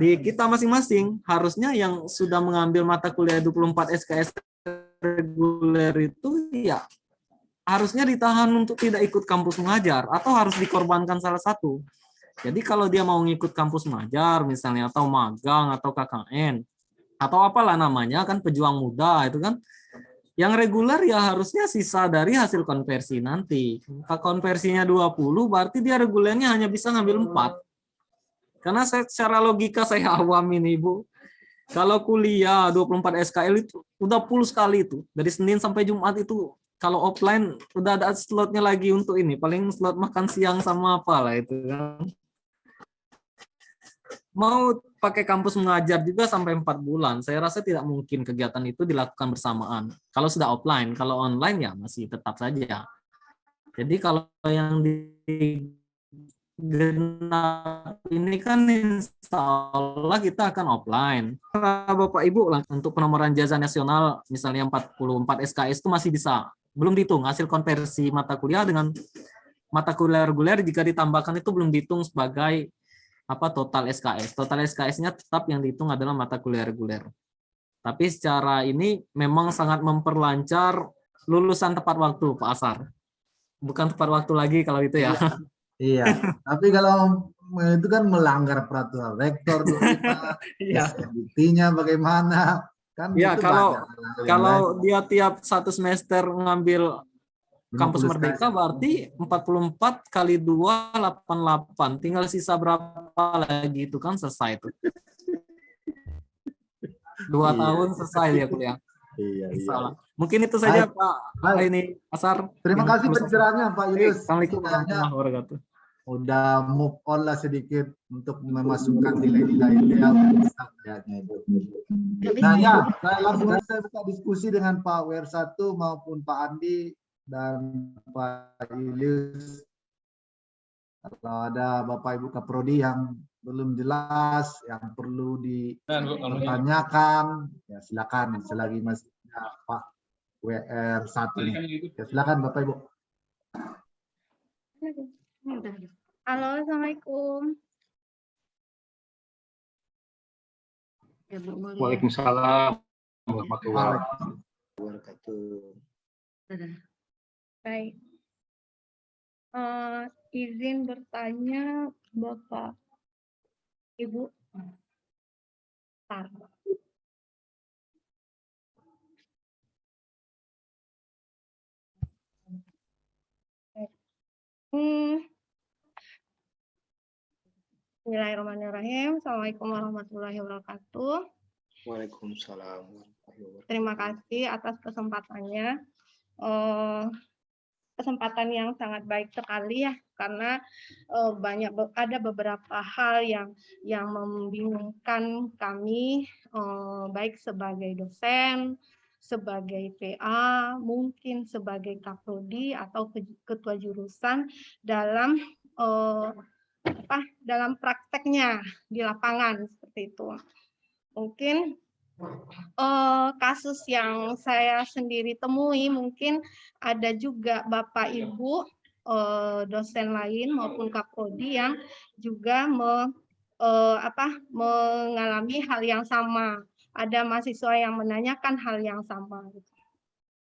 kita masing-masing. Harusnya yang sudah mengambil mata kuliah 24 SKS reguler itu ya harusnya ditahan untuk tidak ikut kampus mengajar atau harus dikorbankan salah satu. Jadi kalau dia mau ngikut kampus mengajar misalnya atau magang atau KKN atau apalah namanya kan pejuang muda itu kan, yang reguler ya harusnya sisa dari hasil konversi nanti. Kalau konversinya 20 berarti dia regulernya hanya bisa ngambil 4. Karena secara logika saya awam ini Bu, kalau kuliah 24 SKL itu udah full sekali itu. Dari Senin sampai Jumat itu kalau offline udah ada slotnya lagi untuk ini. Paling slot makan siang sama apa lah itu kan. mau pakai kampus mengajar juga sampai 4 bulan, saya rasa tidak mungkin kegiatan itu dilakukan bersamaan. Kalau sudah offline, kalau online ya masih tetap saja. Jadi kalau yang di genap ini kan insya Allah kita akan offline. Bapak Ibu untuk penomoran jasa nasional misalnya 44 SKS itu masih bisa, belum dihitung hasil konversi mata kuliah dengan mata kuliah reguler, jika ditambahkan itu belum dihitung sebagai total SKS. Total SKS-nya tetap yang dihitung adalah mata kuliah reguler. Tapi secara ini memang sangat memperlancar lulusan tepat waktu, Pak Asar. Bukan tepat waktu lagi kalau itu ya. Iya, tapi kalau itu kan melanggar peraturan rektor dulu, Iya. buktinya bagaimana? Kan Ya, itu kalau banyak hal-hal yang kalau lain. dia tiap 1 semester ngambil 50 Kampus Merdeka SKS. berarti 44 kali 2, 88. Tinggal sisa berapa lagi itu kan selesai itu. 2 Iya. tahun selesai dia kuliah. Iya, iya. Salah. Mungkin itu saja Baik. Pak Baik. ini Asar. Terima yang kasih perlu saya pencerahannya Pak sampaikan. Julius. Assalamualaikum Kayaknya warahmatullahi wabarakatuh. udah move on lah sedikit untuk memasukkan nilai-nilai ideal kayaknya itu. Nah ya, langsung aja saya buka diskusi dengan Pak WR1 maupun Pak Andi dan Pak Julius. Kalau ada Bapak Ibu Kaprodi yang belum jelas, yang perlu ditanyakan, ya silakan selagi masih ada Pak WR1 nih. Ya, silakan Bapak Ibu. Halo, Assalamualaikum. Ya, Bu, boleh. Waalaikumsalam warahmatullahi Wabarakatuh. Baik. Izin bertanya, Bapak, Ibu. Bentar. Bismillahirrahmanirrahim. Assalamualaikum warahmatullahi wabarakatuh. Waalaikumsalam warahmatullahi wabarakatuh. Terima kasih atas kesempatannya. Kesempatan yang sangat baik sekali ya, karena ada beberapa hal yang membingungkan kami, baik sebagai dosen, sebagai PA, mungkin sebagai kaprodi atau ketua jurusan dalam dalam prakteknya di lapangan seperti itu. Mungkin kasus yang saya sendiri temui, mungkin ada juga Bapak Ibu dosen lain maupun kaprodi yang juga mengalami hal yang sama. Ada mahasiswa yang menanyakan hal yang sama.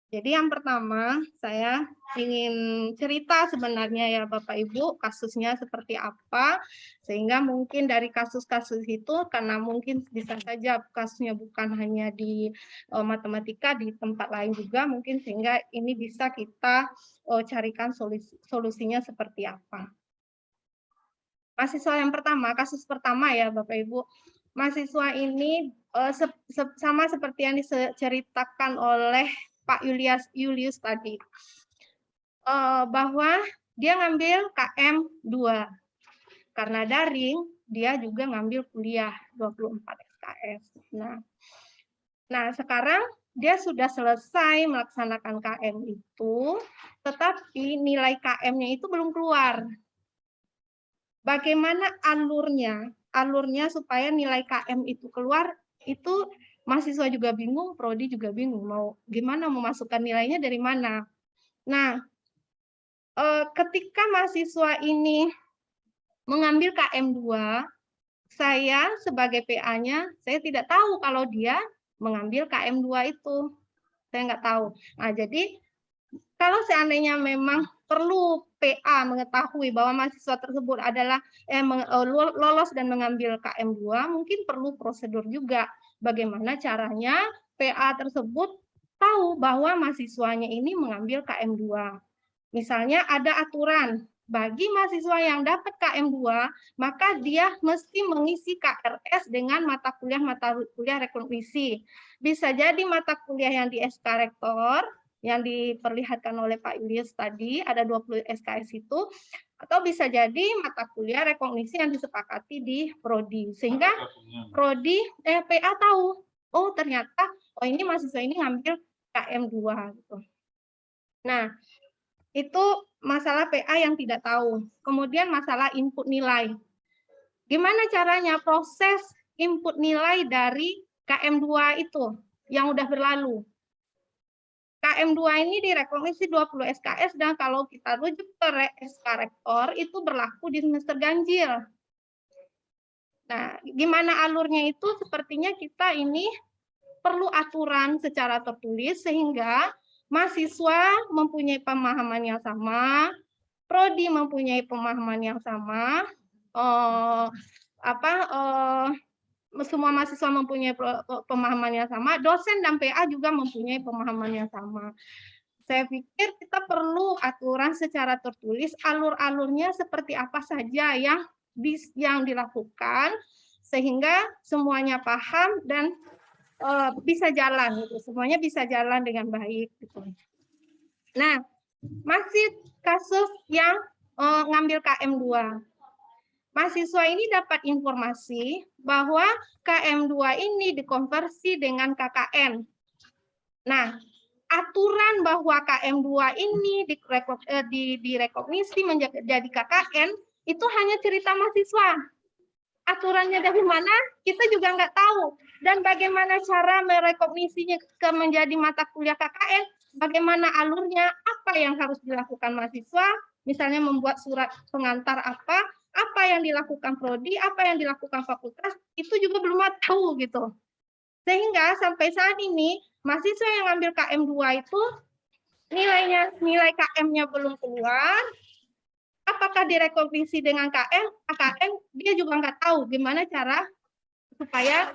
Jadi yang pertama saya ingin cerita sebenarnya ya Bapak Ibu kasusnya seperti apa, sehingga mungkin dari kasus-kasus itu, karena mungkin bisa saja kasusnya bukan hanya di matematika, di tempat lain juga mungkin, sehingga ini bisa kita carikan solusinya seperti apa. Mahasiswa yang pertama, kasus pertama ya Bapak Ibu, mahasiswa ini sama seperti yang diceritakan oleh Pak Julius tadi, bahwa dia ngambil KM 2. Karena daring, dia juga ngambil kuliah 24 SKS. Nah, sekarang dia sudah selesai melaksanakan KM itu, tetapi nilai KM-nya itu belum keluar. Bagaimana alurnya? Alurnya supaya nilai KM itu keluar, itu mahasiswa juga bingung, prodi juga bingung, gimana memasukkan nilainya dari mana. Nah, ketika mahasiswa ini mengambil KM 2, saya sebagai PA-nya, saya tidak tahu kalau dia mengambil KM 2 itu. Saya nggak tahu. Nah, jadi kalau seandainya memang perlu PA mengetahui bahwa mahasiswa tersebut adalah lolos dan mengambil KM 2, mungkin perlu prosedur juga. Bagaimana caranya PA tersebut tahu bahwa mahasiswanya ini mengambil KM 2. Misalnya ada aturan, bagi mahasiswa yang dapat KM 2, maka dia mesti mengisi KRS dengan mata kuliah rekognisi. Bisa jadi mata kuliah yang di SK Rektor, yang diperlihatkan oleh Pak Julius tadi, ada 20 SKS itu, Atau bisa jadi mata kuliah rekognisi yang disepakati di prodi. Sehingga prodi PA tahu, oh ternyata ini mahasiswa ini ngambil KM2 gitu. Nah, itu masalah PA yang tidak tahu. Kemudian masalah input nilai. Gimana caranya proses input nilai dari KM2 itu yang udah berlalu? KM2 ini direkognisi 20 SKS dan kalau kita rujuk ke SK Rektor itu berlaku di semester ganjil. Nah, gimana alurnya itu? Sepertinya kita ini perlu aturan secara tertulis sehingga mahasiswa mempunyai pemahaman yang sama, prodi mempunyai pemahaman yang sama, semua mahasiswa mempunyai pemahaman yang sama, dosen dan PA juga mempunyai pemahaman yang sama. Saya pikir kita perlu aturan secara tertulis, alur-alurnya seperti apa saja yang dilakukan, sehingga semuanya paham dan bisa jalan, gitu. Semuanya bisa jalan dengan baik. Gitu. Nah, masih kasus yang ngambil KM2. Mahasiswa ini dapat informasi bahwa KM2 ini dikonversi dengan KKN. Nah, aturan bahwa KM2 ini direkognisi menjadi KKN itu hanya cerita mahasiswa. Aturannya dari mana kita juga nggak tahu. Dan bagaimana cara merekognisinya ke menjadi mata kuliah KKN, bagaimana alurnya, apa yang harus dilakukan mahasiswa, misalnya membuat surat pengantar apa yang dilakukan prodi, apa yang dilakukan fakultas, itu juga belum tahu gitu. Sehingga sampai saat ini mahasiswa yang ambil KM2 itu nilai KM-nya belum keluar. Apakah direkognisi dengan KKN, dia juga nggak tahu gimana cara supaya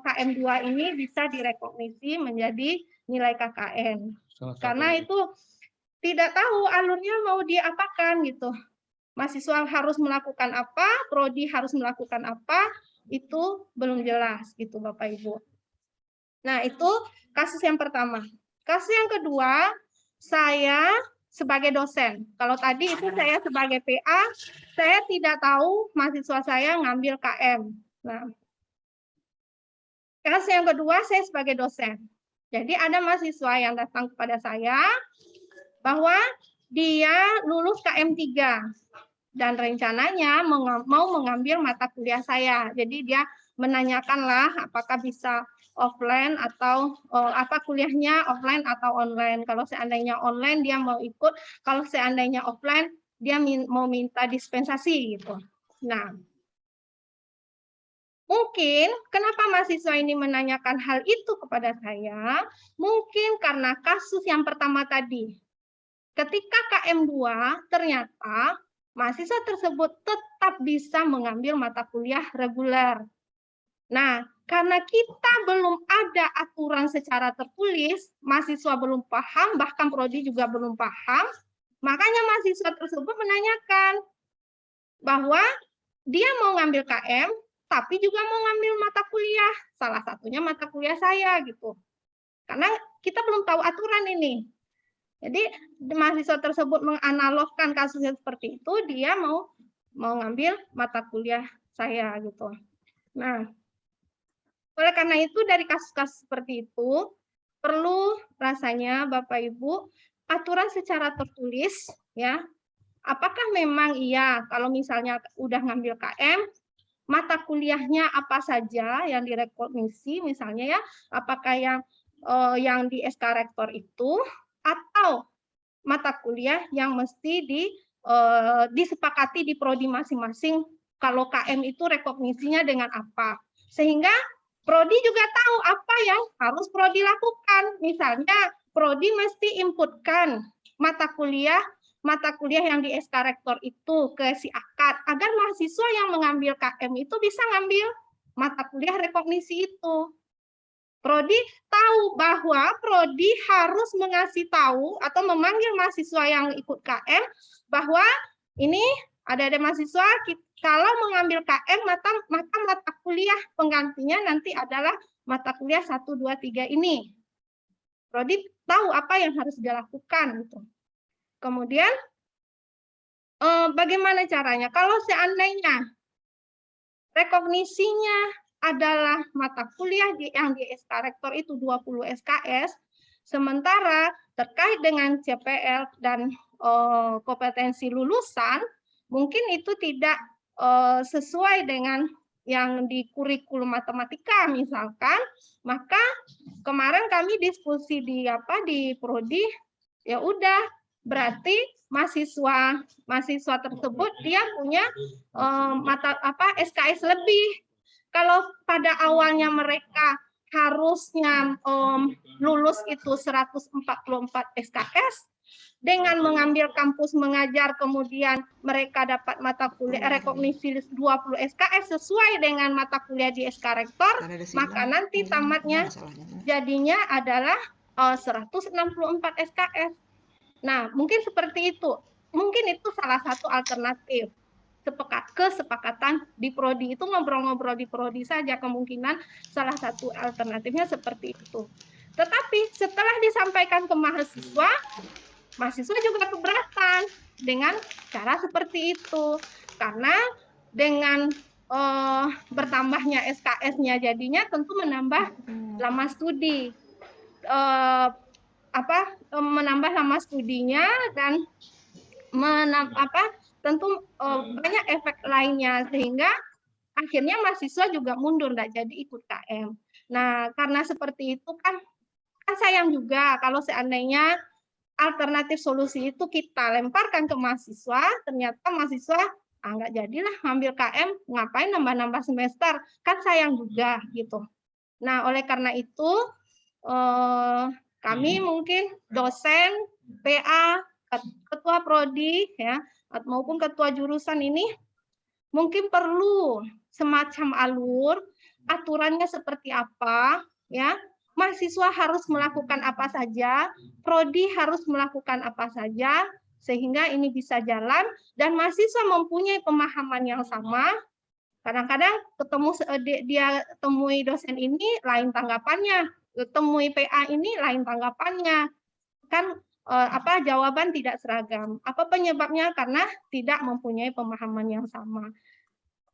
KM2 ini bisa direkognisi menjadi nilai KKN. Karena itu tidak tahu alurnya mau diapakan gitu. Mahasiswa harus melakukan apa, prodi harus melakukan apa, itu belum jelas gitu Bapak Ibu. Nah, itu kasus yang pertama. Kasus yang kedua, saya sebagai dosen. Kalau tadi itu saya sebagai PA, saya tidak tahu mahasiswa saya ngambil KM. Nah, kasus yang kedua, saya sebagai dosen. Jadi ada mahasiswa yang datang kepada saya bahwa dia lulus KM3 dan rencananya mau mengambil mata kuliah saya. Jadi dia menanyakanlah apakah bisa offline atau apa kuliahnya offline atau online. Kalau seandainya online dia mau ikut, kalau seandainya offline dia mau minta dispensasi gitu. Nah, mungkin kenapa mahasiswa ini menanyakan hal itu kepada saya? Mungkin karena kasus yang pertama tadi. Ketika KM2 ternyata mahasiswa tersebut tetap bisa mengambil mata kuliah reguler. Nah, karena kita belum ada aturan secara tertulis, mahasiswa belum paham, bahkan prodi juga belum paham, makanya mahasiswa tersebut menanyakan bahwa dia mau ngambil KM, tapi juga mau ngambil mata kuliah. Salah satunya mata kuliah saya gitu. Karena kita belum tahu aturan ini. Jadi mahasiswa tersebut menganalogkan kasusnya seperti itu, dia mau ngambil mata kuliah saya gitu. Nah, oleh karena itu dari kasus-kasus seperti itu perlu rasanya Bapak Ibu aturan secara tertulis ya. Apakah memang iya kalau misalnya udah ngambil KM, mata kuliahnya apa saja yang direkognisi misalnya ya, apakah yang di SK Rektor itu atau mata kuliah yang mesti disepakati di prodi masing-masing kalau KM itu rekognisinya dengan apa. Sehingga prodi juga tahu apa yang harus prodi lakukan. Misalnya prodi mesti inputkan mata kuliah yang di SK Rektor itu ke si akad agar mahasiswa yang mengambil KM itu bisa ngambil mata kuliah rekognisi itu. Prodi tahu bahwa prodi harus mengasih tahu atau memanggil mahasiswa yang ikut KM bahwa ini ada mahasiswa kalau mengambil KM maka mata kuliah penggantinya nanti adalah mata kuliah 1, 2, 3 ini. Prodi tahu apa yang harus dilakukan gitu. Kemudian bagaimana caranya? Kalau seandainya rekognisinya adalah mata kuliah yang di SK Rektor itu 20 SKS, sementara terkait dengan CPL dan kompetensi lulusan, mungkin itu tidak sesuai dengan yang di kurikulum matematika misalkan, maka kemarin kami diskusi di prodi, ya udah berarti mahasiswa tersebut dia punya SKS lebih. Kalau pada awalnya mereka harusnya lulus itu 144 SKS, dengan mengambil kampus mengajar kemudian mereka dapat mata kuliah rekognisi 20 SKS sesuai dengan mata kuliah di SK Rektor, maka nanti tamatnya jadinya adalah 164 SKS. Nah, mungkin seperti itu. Mungkin itu salah satu alternatif. Kesepakatan di prodi itu ngobrol-ngobrol di prodi saja, kemungkinan salah satu alternatifnya seperti itu. Tetapi setelah disampaikan ke mahasiswa, mahasiswa juga keberatan dengan cara seperti itu. Karena dengan bertambahnya SKS-nya jadinya tentu menambah lama studi. Menambah lama studinya dan tentu banyak efek lainnya, sehingga akhirnya mahasiswa juga mundur, nggak jadi ikut KM. Nah, karena seperti itu kan sayang juga kalau seandainya alternatif solusi itu kita lemparkan ke mahasiswa, ternyata mahasiswa nggak jadilah ngambil KM, ngapain nambah-nambah semester, kan sayang juga gitu. Nah, oleh karena itu kami mungkin dosen, PA, ketua prodi ya maupun ketua jurusan ini mungkin perlu semacam alur aturannya seperti apa ya, mahasiswa harus melakukan apa saja, prodi harus melakukan apa saja, sehingga ini bisa jalan dan mahasiswa mempunyai pemahaman yang sama. Kadang-kadang dia temui dosen ini lain tanggapannya, temui PA ini lain tanggapannya, kan jawaban tidak seragam. Apa penyebabnya? Karena tidak mempunyai pemahaman yang sama.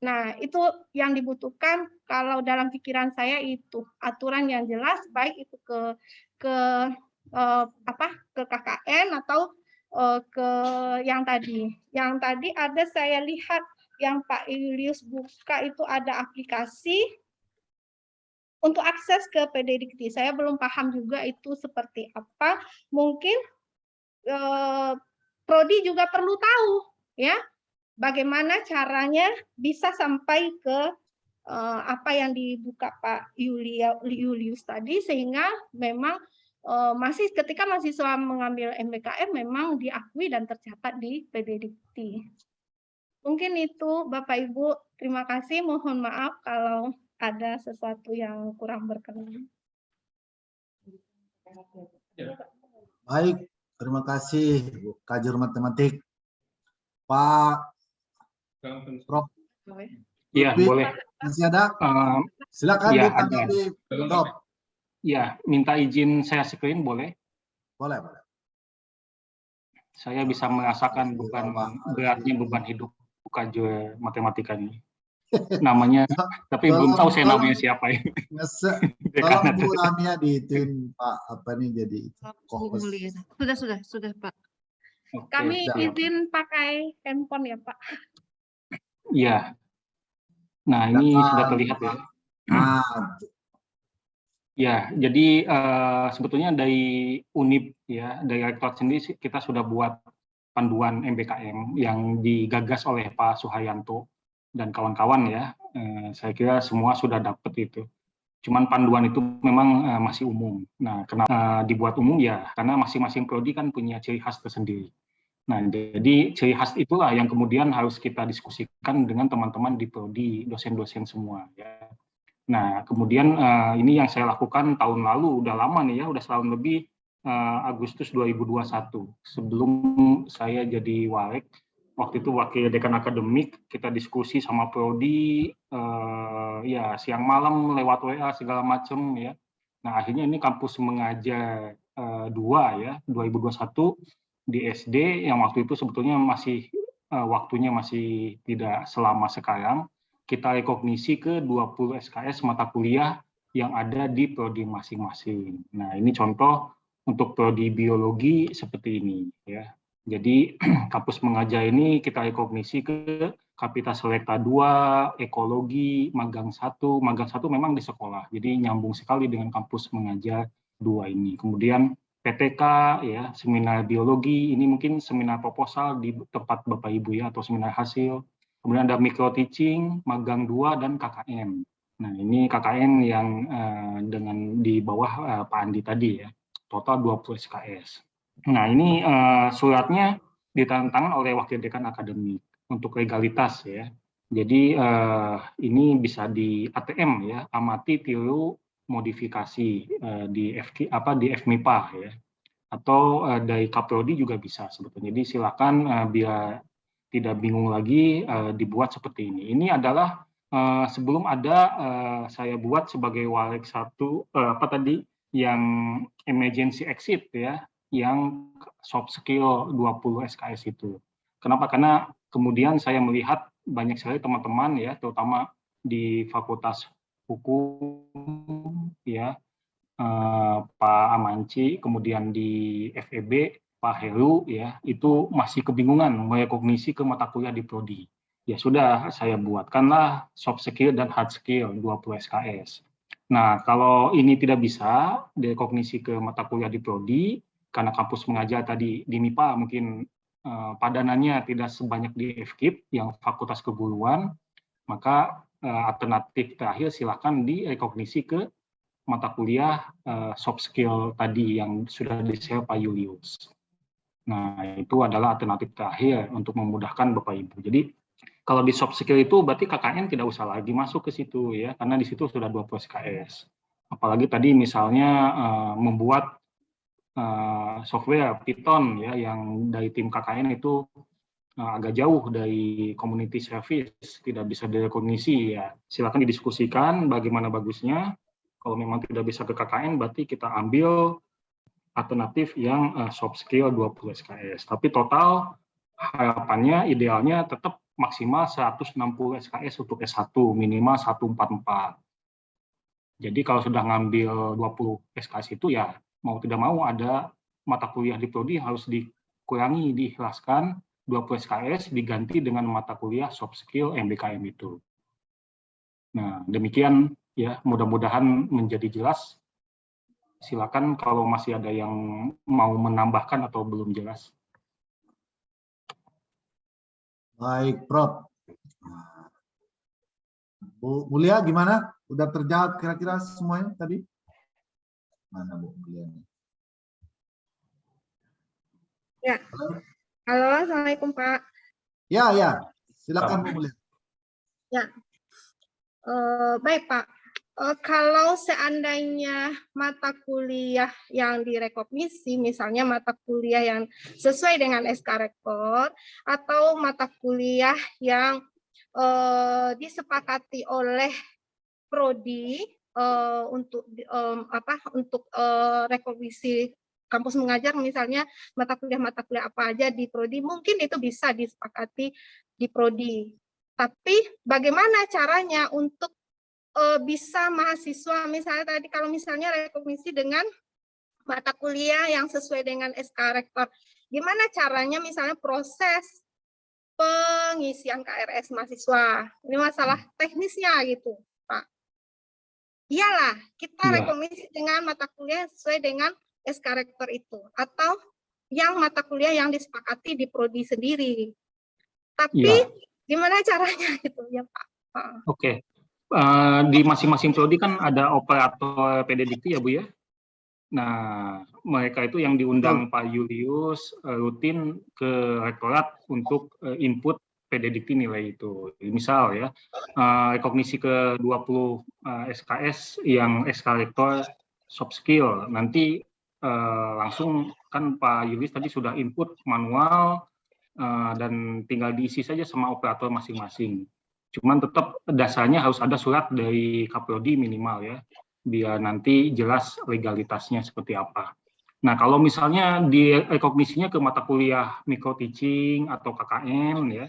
Nah, itu yang dibutuhkan kalau dalam pikiran saya itu aturan yang jelas, baik itu ke KKN atau ke yang tadi. Yang tadi ada saya lihat yang Pak Julius buka itu ada aplikasi untuk akses ke PDDikti. Saya belum paham juga itu seperti apa. Mungkin prodi juga perlu tahu ya bagaimana caranya bisa sampai ke apa yang dibuka Pak Julius tadi, sehingga memang ketika mahasiswa mengambil MBKM memang diakui dan tercatat di PDDikti. Mungkin itu Bapak Ibu, terima kasih, mohon maaf kalau ada sesuatu yang kurang berkenan. Baik, terima kasih Bu Kajur Matematik. Pak Prof. Iya, boleh. Masih ada? Silakan ya, ditanggapi, Prof. Ya, minta izin saya screen boleh? Boleh, boleh. Saya bisa merasakan beratnya beban hidup Kajur Matematika ini. Namanya, tapi belum tahu saya namanya siapa ya. Tolong Bu Ramia diituin Pak jadi Sudah Pak. Kami izin pakai handphone ya Pak. Iya. Nah, ini sudah terlihat ya. Ya, jadi sebetulnya dari UNIP ya, dari Rektorat sendiri kita sudah buat panduan MBKM yang digagas oleh Pak Suharyanto dan kawan-kawan ya. Saya kira semua sudah dapat itu. Cuman panduan itu memang masih umum. Nah, kenapa dibuat umum ya? Karena masing-masing prodi kan punya ciri khas tersendiri. Nah, jadi ciri khas itulah yang kemudian harus kita diskusikan dengan teman-teman di prodi, dosen-dosen semua. Ya. Nah, kemudian ini yang saya lakukan tahun lalu, udah lama nih ya, udah setahun lebih, Agustus 2021. Sebelum saya jadi Walek, waktu itu wakil dekan akademik, kita diskusi sama prodi, ya siang malam lewat WA segala macam ya. Nah, akhirnya ini kampus mengajar 2 ya, 2021 di SD yang waktu itu sebetulnya masih waktunya masih tidak selama sekarang, kita rekognisi ke 20 SKS mata kuliah yang ada di prodi masing-masing. Nah, ini contoh untuk prodi biologi seperti ini ya. Jadi kampus mengajar ini kita rekognisi ke Kapita Selekta 2, ekologi, magang 1 memang di sekolah. Jadi nyambung sekali dengan kampus mengajar 2 ini. Kemudian PTK ya, seminar biologi, ini mungkin seminar proposal di tempat Bapak Ibu ya, atau seminar hasil. Kemudian ada micro teaching, magang 2 dan KKN. Nah, ini KKN yang dengan di bawah Pak Andi tadi ya. Total 20 SKS. Nah, ini suratnya ditandatangan oleh Wakil Dekan Akademik untuk legalitas ya. Jadi ini bisa di ATM ya, amati tiru modifikasi di FMIPA ya, atau dari Kaprodi juga bisa sebetulnya. Jadi silakan biar tidak bingung lagi dibuat seperti ini. Ini adalah sebelum ada saya buat sebagai Walek 1 yang emergency exit ya, yang soft skill 20 SKS itu. Kenapa? Karena kemudian saya melihat banyak sekali teman-teman ya, terutama di Fakultas Hukum ya, Pak Amanci, kemudian di FEB Pak Heru ya, itu masih kebingungan merekognisi ke mata kuliah di prodi. Ya sudah, saya buatkanlah soft skill dan hard skill 20 SKS. Nah, kalau ini tidak bisa direkognisi ke mata kuliah di prodi, karena kampus mengajar tadi di MIPA mungkin padanannya tidak sebanyak di FKIP yang Fakultas Keguruan, maka alternatif terakhir silakan direkognisi ke mata kuliah soft skill tadi yang sudah di-share Pak Julius. Nah, itu adalah alternatif terakhir untuk memudahkan Bapak Ibu. Jadi, kalau di soft skill itu berarti KKN tidak usah lagi masuk ke situ ya, karena di situ sudah 20 SKS. Apalagi tadi misalnya membuat software Python ya yang dari tim KKN itu agak jauh dari community service, tidak bisa direkognisi ya. Silakan didiskusikan bagaimana bagusnya. Kalau memang tidak bisa ke KKN berarti kita ambil alternatif yang soft skill 20 SKS. Tapi total harapannya idealnya tetap maksimal 160 SKS untuk S1, minimal 144. Jadi kalau sudah ngambil 20 SKS itu ya mau tidak mau ada mata kuliah di prodi harus dikurangi, diikhlaskan 20 SKS diganti dengan mata kuliah soft skill MBKM itu. Nah, demikian ya, mudah-mudahan menjadi jelas. Silakan kalau masih ada yang mau menambahkan atau belum jelas. Baik, Prof. Bu Mulia gimana? Udah terjawab kira-kira semuanya tadi? Mana Bu Mulia? Ya. Halo, Assalamualaikum Pak. Ya, ya. Silakan Bu Mulia. Ya. Baik Pak. Kalau seandainya mata kuliah yang direkognisi, misalnya mata kuliah yang sesuai dengan SK Rektor, atau mata kuliah yang disepakati oleh prodi untuk rekognisi kampus mengajar, misalnya mata kuliah apa aja di prodi, mungkin itu bisa disepakati di prodi. Tapi bagaimana caranya untuk bisa mahasiswa, misalnya tadi kalau misalnya rekognisi dengan mata kuliah yang sesuai dengan SK Rektor, gimana caranya misalnya proses pengisian KRS mahasiswa? Ini masalah teknisnya gitu, Pak. Iyalah, kita rekognisi dengan mata kuliah sesuai dengan SK Rektor itu, atau yang mata kuliah yang disepakati di prodi sendiri. Tapi gimana caranya gitu ya Pak? Oke. Di masing-masing prodi kan ada operator PDDikti ya Bu ya. Nah, mereka itu yang diundang Pak Julius rutin ke rektorat untuk input PDDikti nilai itu. Misal ya, rekognisi ke 20 SKS yang SK Rektor soft skill. Nanti langsung kan Pak Julius tadi sudah input manual dan tinggal diisi saja sama operator masing-masing. Cuman tetap dasarnya harus ada surat dari Kaprodi minimal ya, biar nanti jelas legalitasnya seperti apa. Nah, kalau misalnya di rekognisinya ke mata kuliah micro teaching atau KKN ya,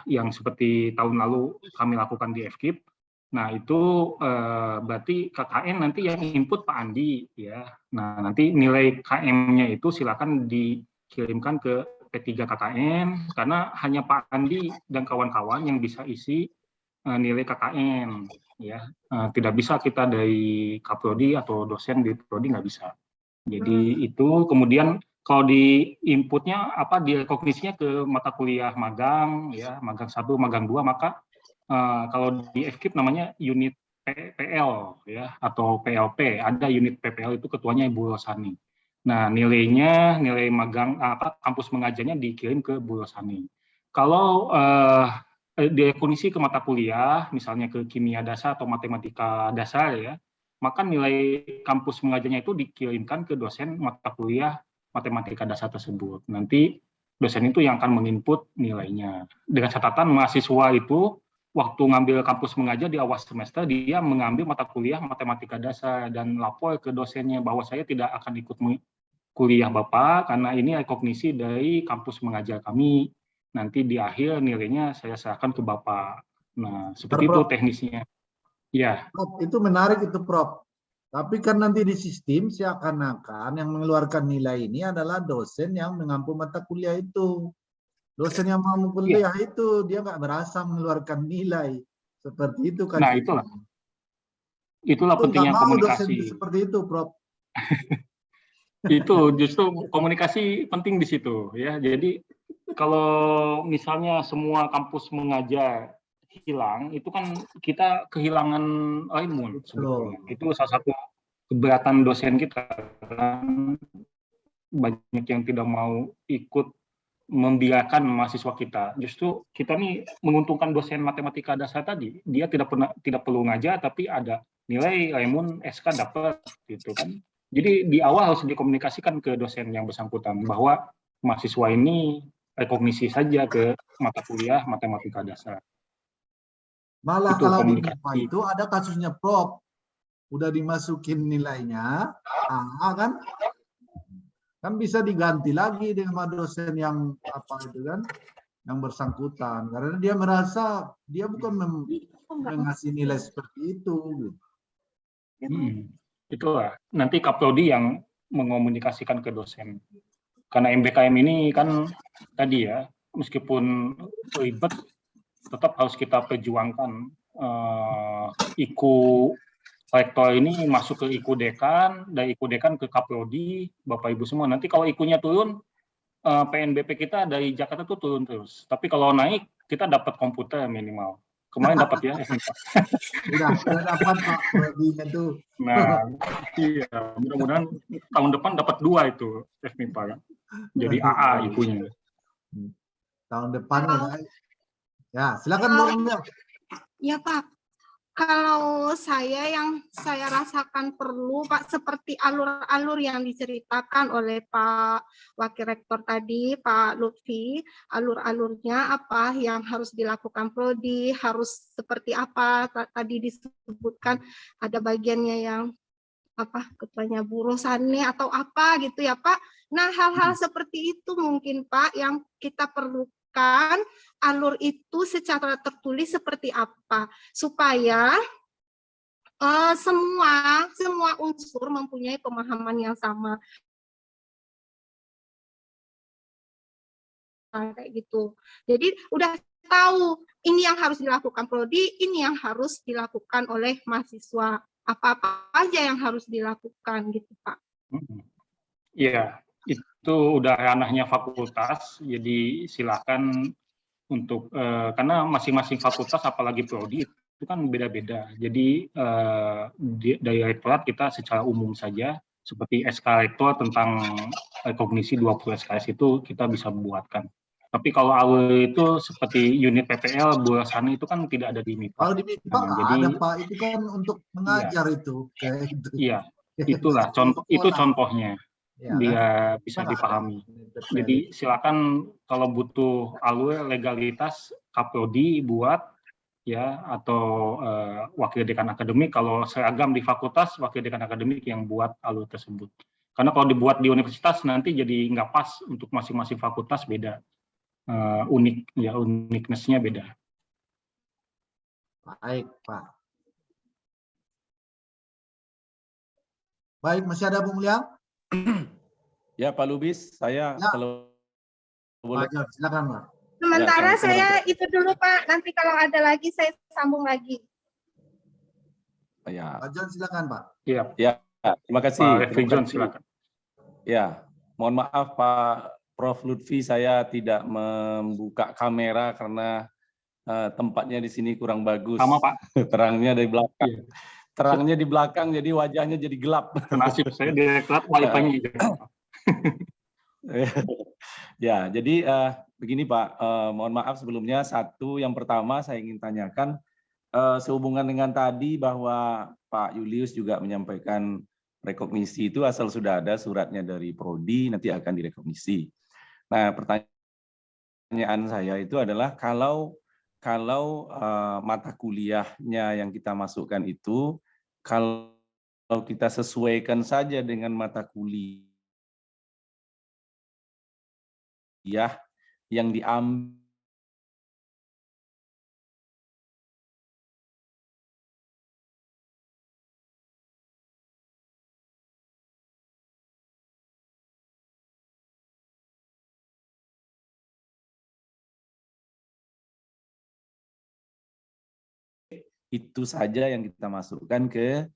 yang seperti tahun lalu kami lakukan di FKIP. Nah, itu berarti KKN nanti yang input Pak Andi ya. Nah, nanti nilai KM-nya itu silakan dikirimkan ke P3 KKN karena hanya Pak Andi dan kawan-kawan yang bisa isi nilai KKN ya. Tidak bisa kita dari Kaprodi atau dosen di Prodi nggak bisa. Jadi itu kemudian kalau di inputnya apa di rekognisinya ke mata kuliah magang ya, magang 1, magang 2, maka kalau di FKIP namanya unit PL ya atau PLP, ada unit PPL itu ketuanya Ibu Rosani. Nah, nilai magang kampus mengajarnya dikirim ke Bu Rosani. Kalau di rekognisi ke mata kuliah, misalnya ke kimia dasar atau matematika dasar ya, maka nilai kampus mengajarnya itu dikirimkan ke dosen mata kuliah matematika dasar tersebut. Nanti dosen itu yang akan menginput nilainya. Dengan catatan mahasiswa itu waktu ngambil kampus mengajar di awal semester, dia mengambil mata kuliah matematika dasar dan lapor ke dosennya bahwa saya tidak akan ikut kuliah Bapak karena ini rekognisi dari kampus mengajar kami. Nanti di akhir nilainya saya serahkan ke Bapak. Nah, seperti itu teknisnya. Ya. Prof, itu menarik itu Prof. Tapi kan nanti di sistem seakan-akan yang mengeluarkan nilai ini adalah dosen yang mengampu mata kuliah itu. Dosen yang mau kuliah itu dia nggak berasa mengeluarkan nilai. Seperti itu kan. Nah, itulah pentingnya komunikasi. Dosen seperti itu, Prof. Itu justru komunikasi penting di situ ya. Jadi kalau misalnya semua kampus mengajar hilang, itu kan kita kehilangan ilmu sebetulnya. Itu salah satu keberatan dosen kita. Banyak yang tidak mau ikut membiarkan mahasiswa kita. Justru kita nih menguntungkan dosen matematika dasar tadi. Dia tidak perlu ngajar, tapi ada nilai Raimun SK dapat gitu kan. Jadi di awal harus dikomunikasikan ke dosen yang bersangkutan bahwa mahasiswa ini rekognisi saja ke mata kuliah matematika dasar. Malah Itu kalau di komunikasi. MIPA itu ada kasusnya Prof. Udah dimasukin nilainya, kan bisa diganti lagi dengan dosen yang apa itu kan, yang bersangkutan. Karena dia merasa dia bukan mengasih nilai seperti itu. Itulah nanti Kaprodi yang mengomunikasikan ke dosen. Karena MBKM ini kan tadi ya, meskipun ribet, tetap harus kita perjuangkan IKU rektor ini masuk ke IKU dekan, dari IKU dekan ke Kaprodi, Bapak Ibu semua. Nanti kalau IKU-nya turun, PNBP kita dari Jakarta tuh turun terus. Tapi kalau naik, kita dapat komputer minimal. Kemarin dapat ya. Udah dapat Pak Prodinya tuh. Nah, iya, mudah-mudahan tahun depan dapat 2 itu FMIPA. Jadi AA IKU-nya. Tahun depan ya, silakan Bu Unda. Ya Pak, kalau yang saya rasakan perlu Pak, seperti alur-alur yang diceritakan oleh Pak Wakil Rektor tadi, Pak Lutfi, alur-alurnya apa yang harus dilakukan Prodi, harus seperti apa, tadi disebutkan ada bagiannya yang apa, ketuanya Bu Rosani atau apa gitu ya Pak. Nah, hal-hal seperti itu mungkin Pak yang kita perlukan, alur itu secara tertulis seperti apa supaya semua unsur mempunyai pemahaman yang sama kayak gitu. Jadi udah tahu ini yang harus dilakukan Prodi, ini yang harus dilakukan oleh mahasiswa, apa-apa aja yang harus dilakukan gitu Pak. Iya, itu udah ranahnya fakultas, jadi silakan untuk karena masing-masing fakultas apalagi prodi itu kan beda-beda. Jadi dari rektorat kita secara umum saja seperti SK rektor tentang rekognisi 20 SKS itu kita bisa buatkan. Tapi kalau alur itu seperti unit PPL Bu Rosani itu kan tidak ada di MIPA. Kalau di MIPA jadi, ada Pak, itu kan untuk mengajar itu kayak gitu. Iya, itulah itu contohnya. Ya, dia bisa dipahami. Jadi silakan kalau butuh alur legalitas Kaprodi buat ya atau wakil dekan akademik, kalau seragam di fakultas wakil dekan akademik yang buat alur tersebut. Karena kalau dibuat di universitas nanti jadi nggak pas untuk masing-masing fakultas beda. Uniqueness-nya beda. Baik, Pak. Baik, masih ada Bung Liang? Ya, Pak Lubis, saya Ya. kalau boleh. Pak John, silakan, Pak. Sementara Ya, saya itu dulu Pak, nanti kalau ada lagi saya sambung lagi. Ya, Pak John, silakan, Pak. Iya, ya, terima kasih. Pak Refri Terima John, kasih. silakan. Ya, mohon maaf Pak Prof. Lutfi, saya tidak membuka kamera karena tempatnya di sini kurang bagus. Sama Pak. Terangnya dari belakang. Iya. Terangnya di belakang, jadi wajahnya jadi gelap. Nasib saya direktorat wifi-nya juga. Ya, jadi begini Pak, mohon maaf sebelumnya. Yang pertama saya ingin tanyakan, sehubungan dengan tadi bahwa Pak Julius juga menyampaikan rekognisi itu asal sudah ada suratnya dari Prodi, nanti akan direkognisi. Nah, pertanyaan saya itu adalah kalau mata kuliahnya yang kita masukkan itu, kalau kita sesuaikan saja dengan mata kuliah yang diambil itu saja yang kita masukkan ke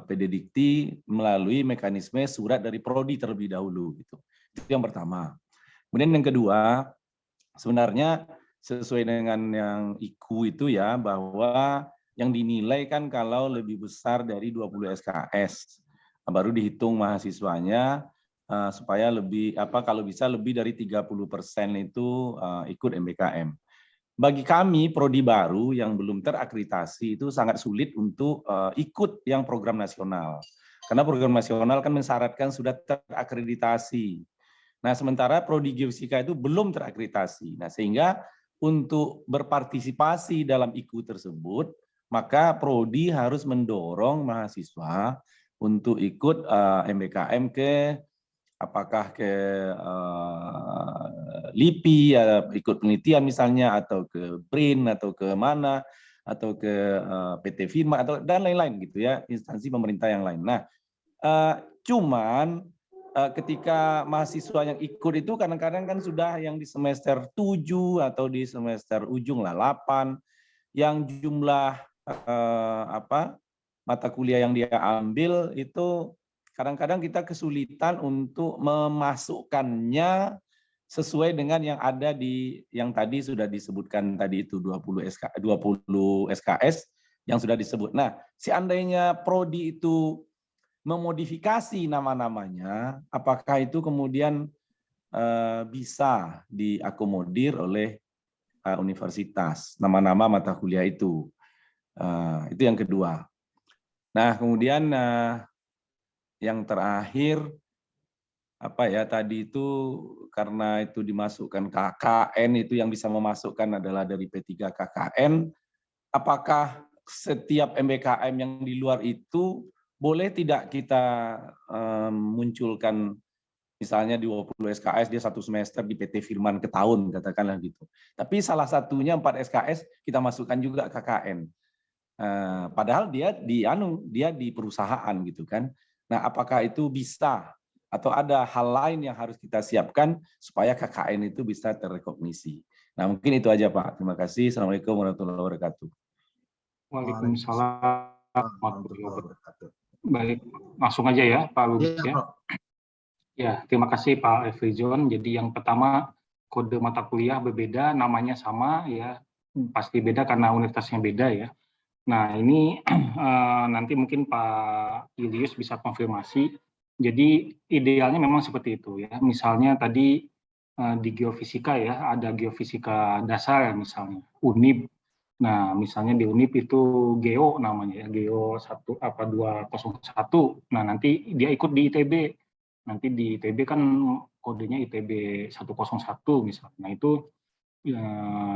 PD Dikti melalui mekanisme surat dari Prodi terlebih dahulu. Gitu. Itu yang pertama. Kemudian yang kedua, sebenarnya sesuai dengan yang IKU itu ya, bahwa yang dinilai kan kalau lebih besar dari 20 SKS, baru dihitung mahasiswanya supaya lebih kalau bisa lebih dari 30% itu ikut MBKM. Bagi kami prodi baru yang belum terakreditasi itu sangat sulit untuk ikut yang program nasional. Karena program nasional kan mensyaratkan sudah terakreditasi. Nah, sementara prodi geofisika itu belum terakreditasi. Nah, sehingga untuk berpartisipasi dalam IKU tersebut, maka prodi harus mendorong mahasiswa untuk ikut MBKM apakah ke LIPI, ikut penelitian misalnya, atau ke BRIN, atau ke mana, atau ke PT Firma, dan lain-lain gitu ya, instansi pemerintah yang lain. Nah, cuman ketika mahasiswa yang ikut itu kadang-kadang kan sudah yang di semester 7 atau di semester ujung lah 8, yang jumlah mata kuliah yang dia ambil itu kadang-kadang kita kesulitan untuk memasukkannya sesuai dengan yang ada di yang tadi sudah disebutkan tadi itu 20 SKS yang sudah disebut. Nah, seandainya prodi itu memodifikasi nama-namanya, apakah itu kemudian bisa diakomodir oleh universitas nama-nama mata kuliah itu? Itu yang kedua. Nah, kemudian yang terakhir tadi itu karena itu dimasukkan KKN, itu yang bisa memasukkan adalah dari P3 KKN. Apakah setiap MBKM yang di luar itu boleh tidak kita munculkan misalnya 20 SKS dia 1 semester di PT Firman ke tahun, katakanlah gitu. Tapi salah satunya 4 SKS kita masukkan juga KKN. Padahal dia di perusahaan gitu kan. Nah, apakah itu bisa atau ada hal lain yang harus kita siapkan supaya KKN itu bisa terrekognisi? Nah, mungkin itu aja Pak. Terima kasih. Assalamualaikum warahmatullahi wabarakatuh. Waalaikumsalam warahmatullahi wabarakatuh. Baik, langsung aja ya Pak Lubis ya. Ya, terima kasih Pak Refri John. Jadi yang pertama, kode mata kuliah berbeda, namanya sama ya, pasti beda karena universitasnya beda ya. Nah, ini nanti mungkin Pak Julius bisa konfirmasi. Jadi idealnya memang seperti itu ya. Misalnya tadi di geofisika ya, ada geofisika dasar misalnya, UNIP. Nah, misalnya di UNIP itu Geo namanya ya, Geo 201. Nah, nanti dia ikut di ITB. Nanti di ITB kan kodenya ITB 101 misalnya. Nah, itu ya,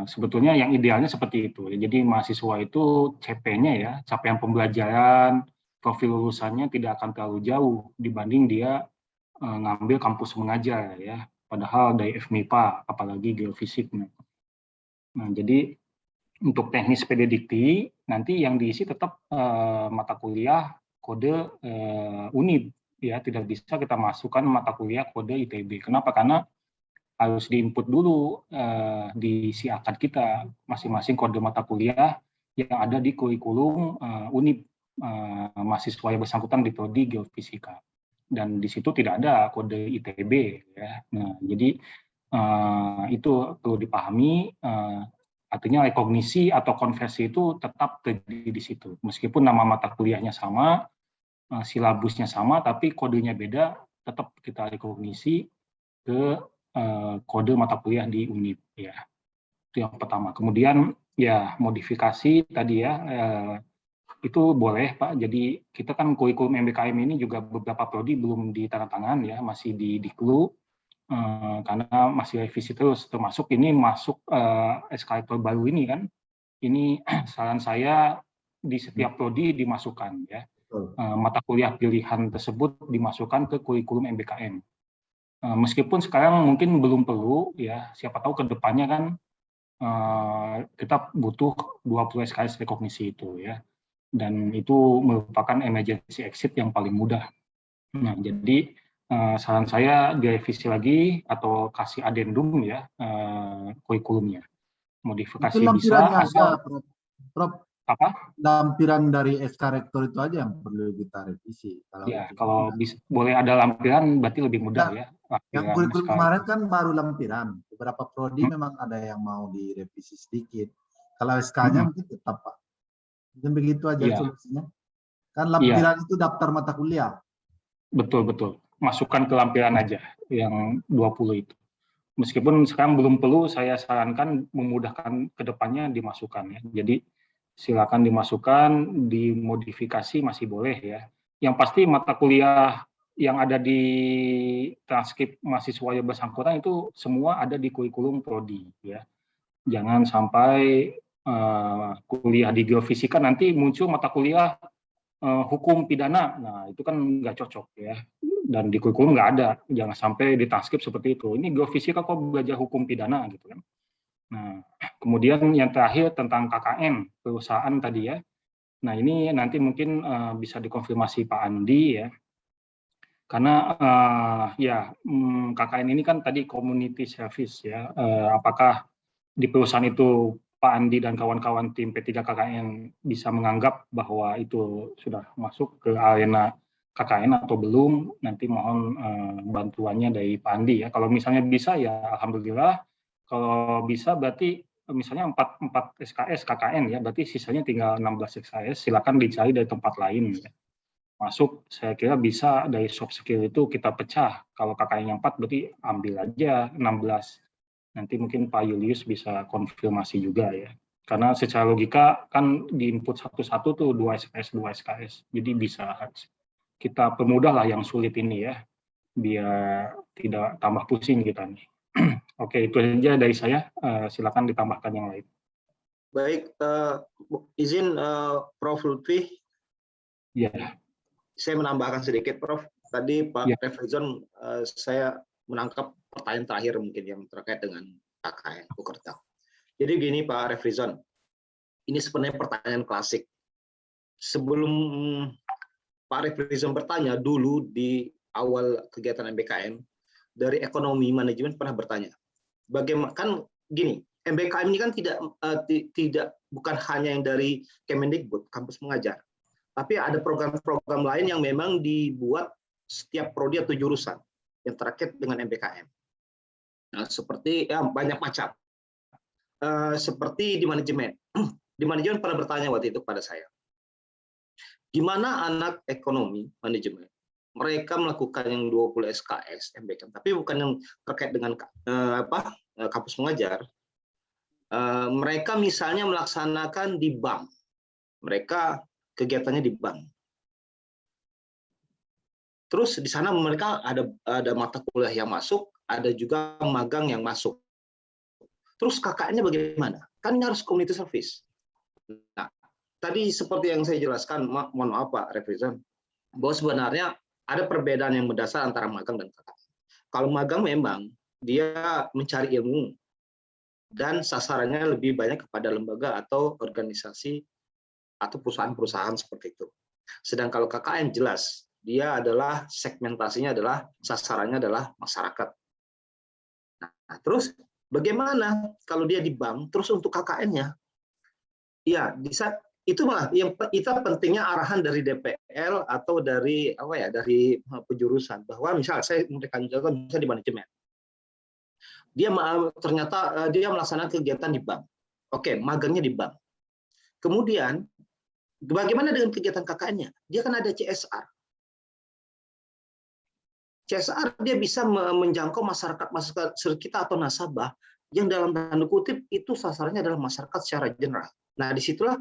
sebetulnya yang idealnya seperti itu. Jadi mahasiswa itu CP-nya ya, capaian pembelajaran, profil lulusannya tidak akan terlalu jauh dibanding dia ngambil kampus mengajar ya. Padahal dari FMIPA, apalagi geofisik. Nah, jadi untuk teknis PDDikti nanti yang diisi tetap mata kuliah kode UNIB ya, tidak bisa kita masukkan mata kuliah kode ITB. Kenapa? Karena harus diinput dulu di si akad kita masing-masing kode mata kuliah yang ada di kurikulum UNIB mahasiswa yang bersangkutan di prodi geofisika, dan di situ tidak ada kode ITB ya. Nah, jadi itu perlu dipahami, artinya rekognisi atau konversi itu tetap terjadi di situ meskipun nama mata kuliahnya sama, silabusnya sama, tapi kodenya beda, tetap kita rekognisi ke kode mata kuliah di UNIB ya. Itu yang pertama. Kemudian ya modifikasi tadi ya, itu boleh Pak. Jadi kita kan kurikulum MBKM ini juga beberapa prodi belum ditandatangan ya, masih di Diklu karena masih revisi terus, termasuk ini masuk eskalator baru ini kan. Ini saran saya di setiap prodi dimasukkan ya. Mata kuliah pilihan tersebut dimasukkan ke kurikulum MBKM. Meskipun sekarang mungkin belum perlu ya, siapa tahu ke depannya kan kita butuh 20 SKS rekognisi itu ya, dan itu merupakan emergency exit yang paling mudah. Nah, jadi saran saya direvisi lagi atau kasih adendum ya kurikulumnya, modifikasi Itu bisa lampirannya asal aja, Prof. apa? Lampiran dari SK Rektor itu aja yang perlu kita revisi. Ya, itu kalau tidak. boleh ada lampiran berarti lebih mudah Nah, ya. yang Lampiran kurikulum SK. kemarin kan baru lampiran. Beberapa prodi memang ada yang mau direvisi sedikit. Kalau SK-nya mungkin tetap Pak. Mungkin begitu aja Iya. solusinya. Kan lampiran itu daftar mata kuliah. Betul. Masukkan ke lampiran aja yang 20 itu. Meskipun sekarang belum perlu, saya sarankan memudahkan ke depannya dimasukkan ya. Jadi silakan dimasukkan, dimodifikasi masih boleh ya. Yang pasti mata kuliah yang ada di transkrip mahasiswa yang bersangkutan itu semua ada di kurikulum prodi ya. Jangan sampai kuliah di geofisika nanti muncul mata kuliah hukum pidana. Nah, itu kan nggak cocok ya. Dan di kurikulum nggak ada. Jangan sampai di transkrip seperti itu. Ini geofisika kok belajar hukum pidana gitu kan. Nah, kemudian yang terakhir tentang KKN, perusahaan tadi ya. Nah, ini nanti mungkin bisa dikonfirmasi Pak Andi ya. Karena KKN ini kan tadi community service ya. Apakah di perusahaan itu Pak Andi dan kawan-kawan tim P3 KKN bisa menganggap bahwa itu sudah masuk ke arena KKN atau belum? Nanti mohon bantuannya dari Pak Andi ya. Kalau misalnya bisa ya alhamdulillah. Kalau bisa berarti misalnya 4 SKS KKN ya, berarti sisanya tinggal 16 SKS. Silakan dicari dari tempat lain ya. Masuk saya kira bisa dari soft skill itu kita pecah. Kalau KKN yang 4 berarti ambil aja 16. Nanti mungkin Pak Julius bisa konfirmasi juga ya. Karena secara logika kan di input satu-satu tuh 2 SKS. Jadi bisa kita permudah lah yang sulit ini ya. Biar tidak tambah pusing kita nih. Oke, itu aja dari saya. Silakan ditambahkan yang lain. Baik, izin Prof. Lutfi. Ya. Saya menambahkan sedikit, Prof. Tadi Pak Ya. Refrizon, saya menangkap pertanyaan terakhir mungkin yang terkait dengan KKN Ukerta. Jadi gini Pak Refrizon, ini sebenarnya pertanyaan klasik. Sebelum Pak Refrizon bertanya dulu di awal kegiatan MBKM, dari ekonomi manajemen pernah bertanya, bagaimana kan gini, MBKM ini kan bukan hanya yang dari Kemendikbud, kampus mengajar, tapi ada program-program lain yang memang dibuat setiap prodi atau jurusan yang terkait dengan MBKM. Nah, seperti banyak macam. Seperti di manajemen. Di manajemen pernah bertanya waktu itu pada saya, gimana anak ekonomi manajemen mereka melakukan yang 20 SKS MBKM, tapi bukan yang terkait dengan kampus mengajar. Mereka misalnya melaksanakan di bank. Mereka kegiatannya di bank. Terus di sana mereka ada mata kuliah yang masuk, ada juga magang yang masuk. Terus KKN-nya bagaimana? Kan ini harus community service. Nah, tadi seperti yang saya jelaskan, mohon maaf Pak Refrizon, bahwa sebenarnya ada perbedaan yang mendasar antara magang dan KKN. Kalau magang memang dia mencari ilmu dan sasarannya lebih banyak kepada lembaga atau organisasi atau perusahaan-perusahaan seperti itu. Sedang kalau KKN jelas, dia adalah segmentasinya adalah sasarannya adalah masyarakat. Nah, terus bagaimana kalau dia di bank, terus untuk KKN-nya? Ya, bisa itu malah yang itu pentingnya arahan dari DPL atau dari apa ya dari penjurusan bahwa misal saya memberikan contoh misalnya di manajemen dia ternyata dia melaksanakan kegiatan di bank, oke, magangnya di bank, kemudian bagaimana dengan kegiatan KKN-nya? Dia kan ada CSR. CSR dia bisa menjangkau masyarakat sekitar atau nasabah yang dalam tanda kutip itu sasarannya adalah masyarakat secara general. Nah, disitulah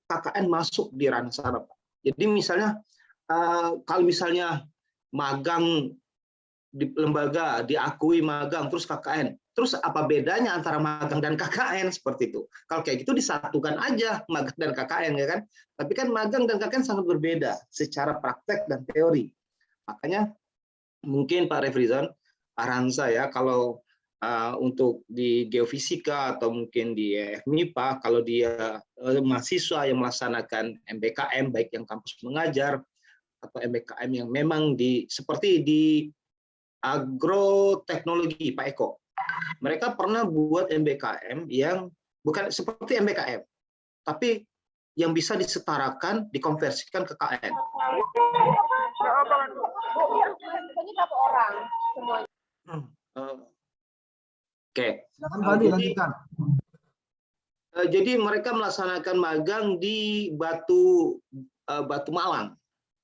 KKN masuk di ranah sana, Pak. Jadi misalnya kalau misalnya magang di lembaga diakui magang terus KKN, terus apa bedanya antara magang dan KKN seperti itu? Kalau kayak gitu disatukan aja magang dan KKN ya kan? Tapi kan magang dan KKN sangat berbeda secara praktek dan teori. Makanya mungkin Pak Refrizon, arahan saya kalau untuk di geofisika atau mungkin di MIPA, kalau dia mahasiswa yang melaksanakan MBKM, baik yang kampus mengajar atau MBKM yang memang seperti di agroteknologi, Pak Eko, mereka pernah buat MBKM yang bukan seperti MBKM, tapi yang bisa disetarakan, dikonversikan ke KKN. Oke. Jadi mereka melaksanakan magang di Batu Malang.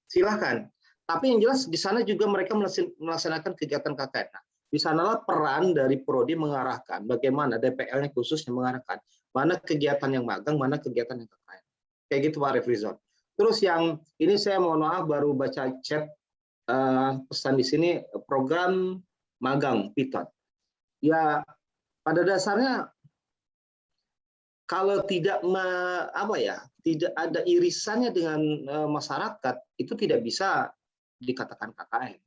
Silahkan. Tapi yang jelas di sana juga mereka melaksanakan kegiatan KKN. Nah, di sanalah peran dari Prodi mengarahkan bagaimana DPL-nya khususnya mengarahkan mana kegiatan yang magang, mana kegiatan yang KKN. Kayak gitu Pak Refrizon. Terus yang ini saya mohon maaf baru baca chat pesan di sini program magang Python. Ya pada dasarnya kalau tidak tidak ada irisannya dengan masyarakat itu tidak bisa dikatakan KKN.